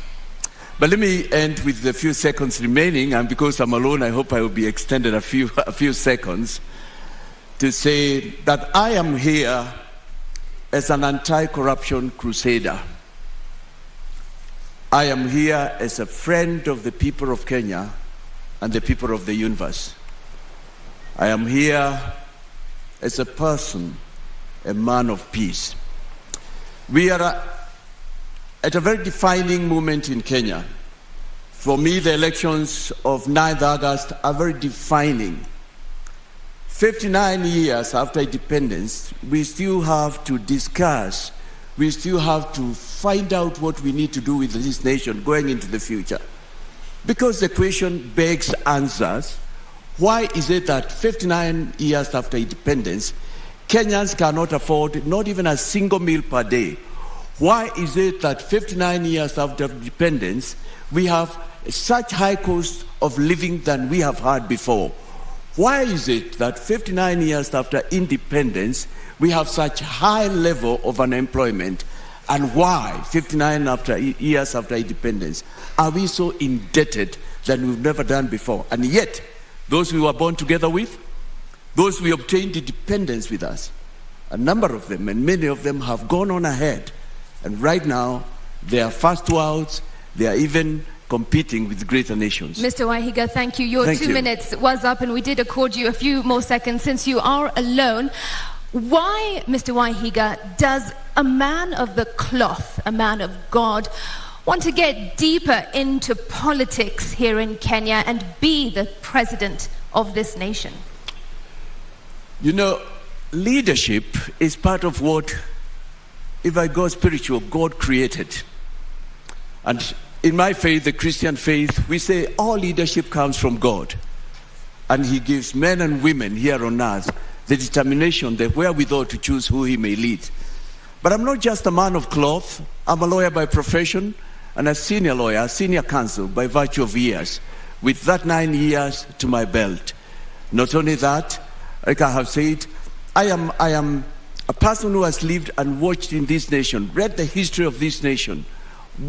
But let me end with the few seconds remaining, and because I'm alone, I hope I will be extended a few seconds, to say that I am here as an anti-corruption crusader. I am here as a friend of the people of Kenya and the people of the universe. I am here as a person, a man of peace. We are at a very defining moment in Kenya. For me, the elections of 9th August are very defining. 59 years after independence, we still have to discuss, we still have to find out what we need to do with this nation going into the future. Because the question begs answers. Why is it that 59 years after independence, Kenyans cannot afford not even a single meal per day? Why is it that 59 years after independence, we have such high cost of living than we have had before? Why is it that 59 years after independence, we have such high level of unemployment? And why, 59 years after independence, are we so indebted than we've never done before? And yet, those we were born together with, those we obtained independence with us, a number of them, and many of them have gone on ahead. And right now, they are fast worlds, they are even competing with greater nations. Mr. Wahiga, thank you. Your Thank 2 you. minutes was up, and we did accord you a few more seconds since you are alone. Why, Mr. Wahiga, does a man of the cloth, a man of God, want to get deeper into politics here in Kenya and be the president of this nation? You know, leadership is part of what, if I go spiritual, God created. And in my faith, the Christian faith, we say all leadership comes from God. And He gives men and women here on earth the determination, the wherewithal to choose who He may lead. But I'm not just a man of cloth. I'm a lawyer by profession and a senior lawyer, a senior counsel by virtue of years, with that 9 years to my belt. Not only that, like I have said, I am a person who has lived and watched in this nation, read the history of this nation,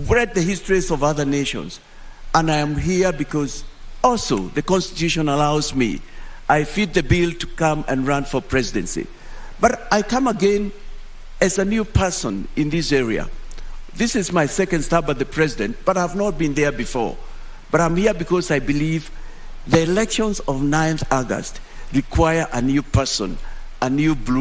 read the histories of other nations. And I am here because also the Constitution allows me, I fit the bill to come and run for presidency. But I come again as a new person in this area. This is my second stab at the president, but I've not been there before. But I'm here because I believe the elections of 9th August require a new person, a new bloom.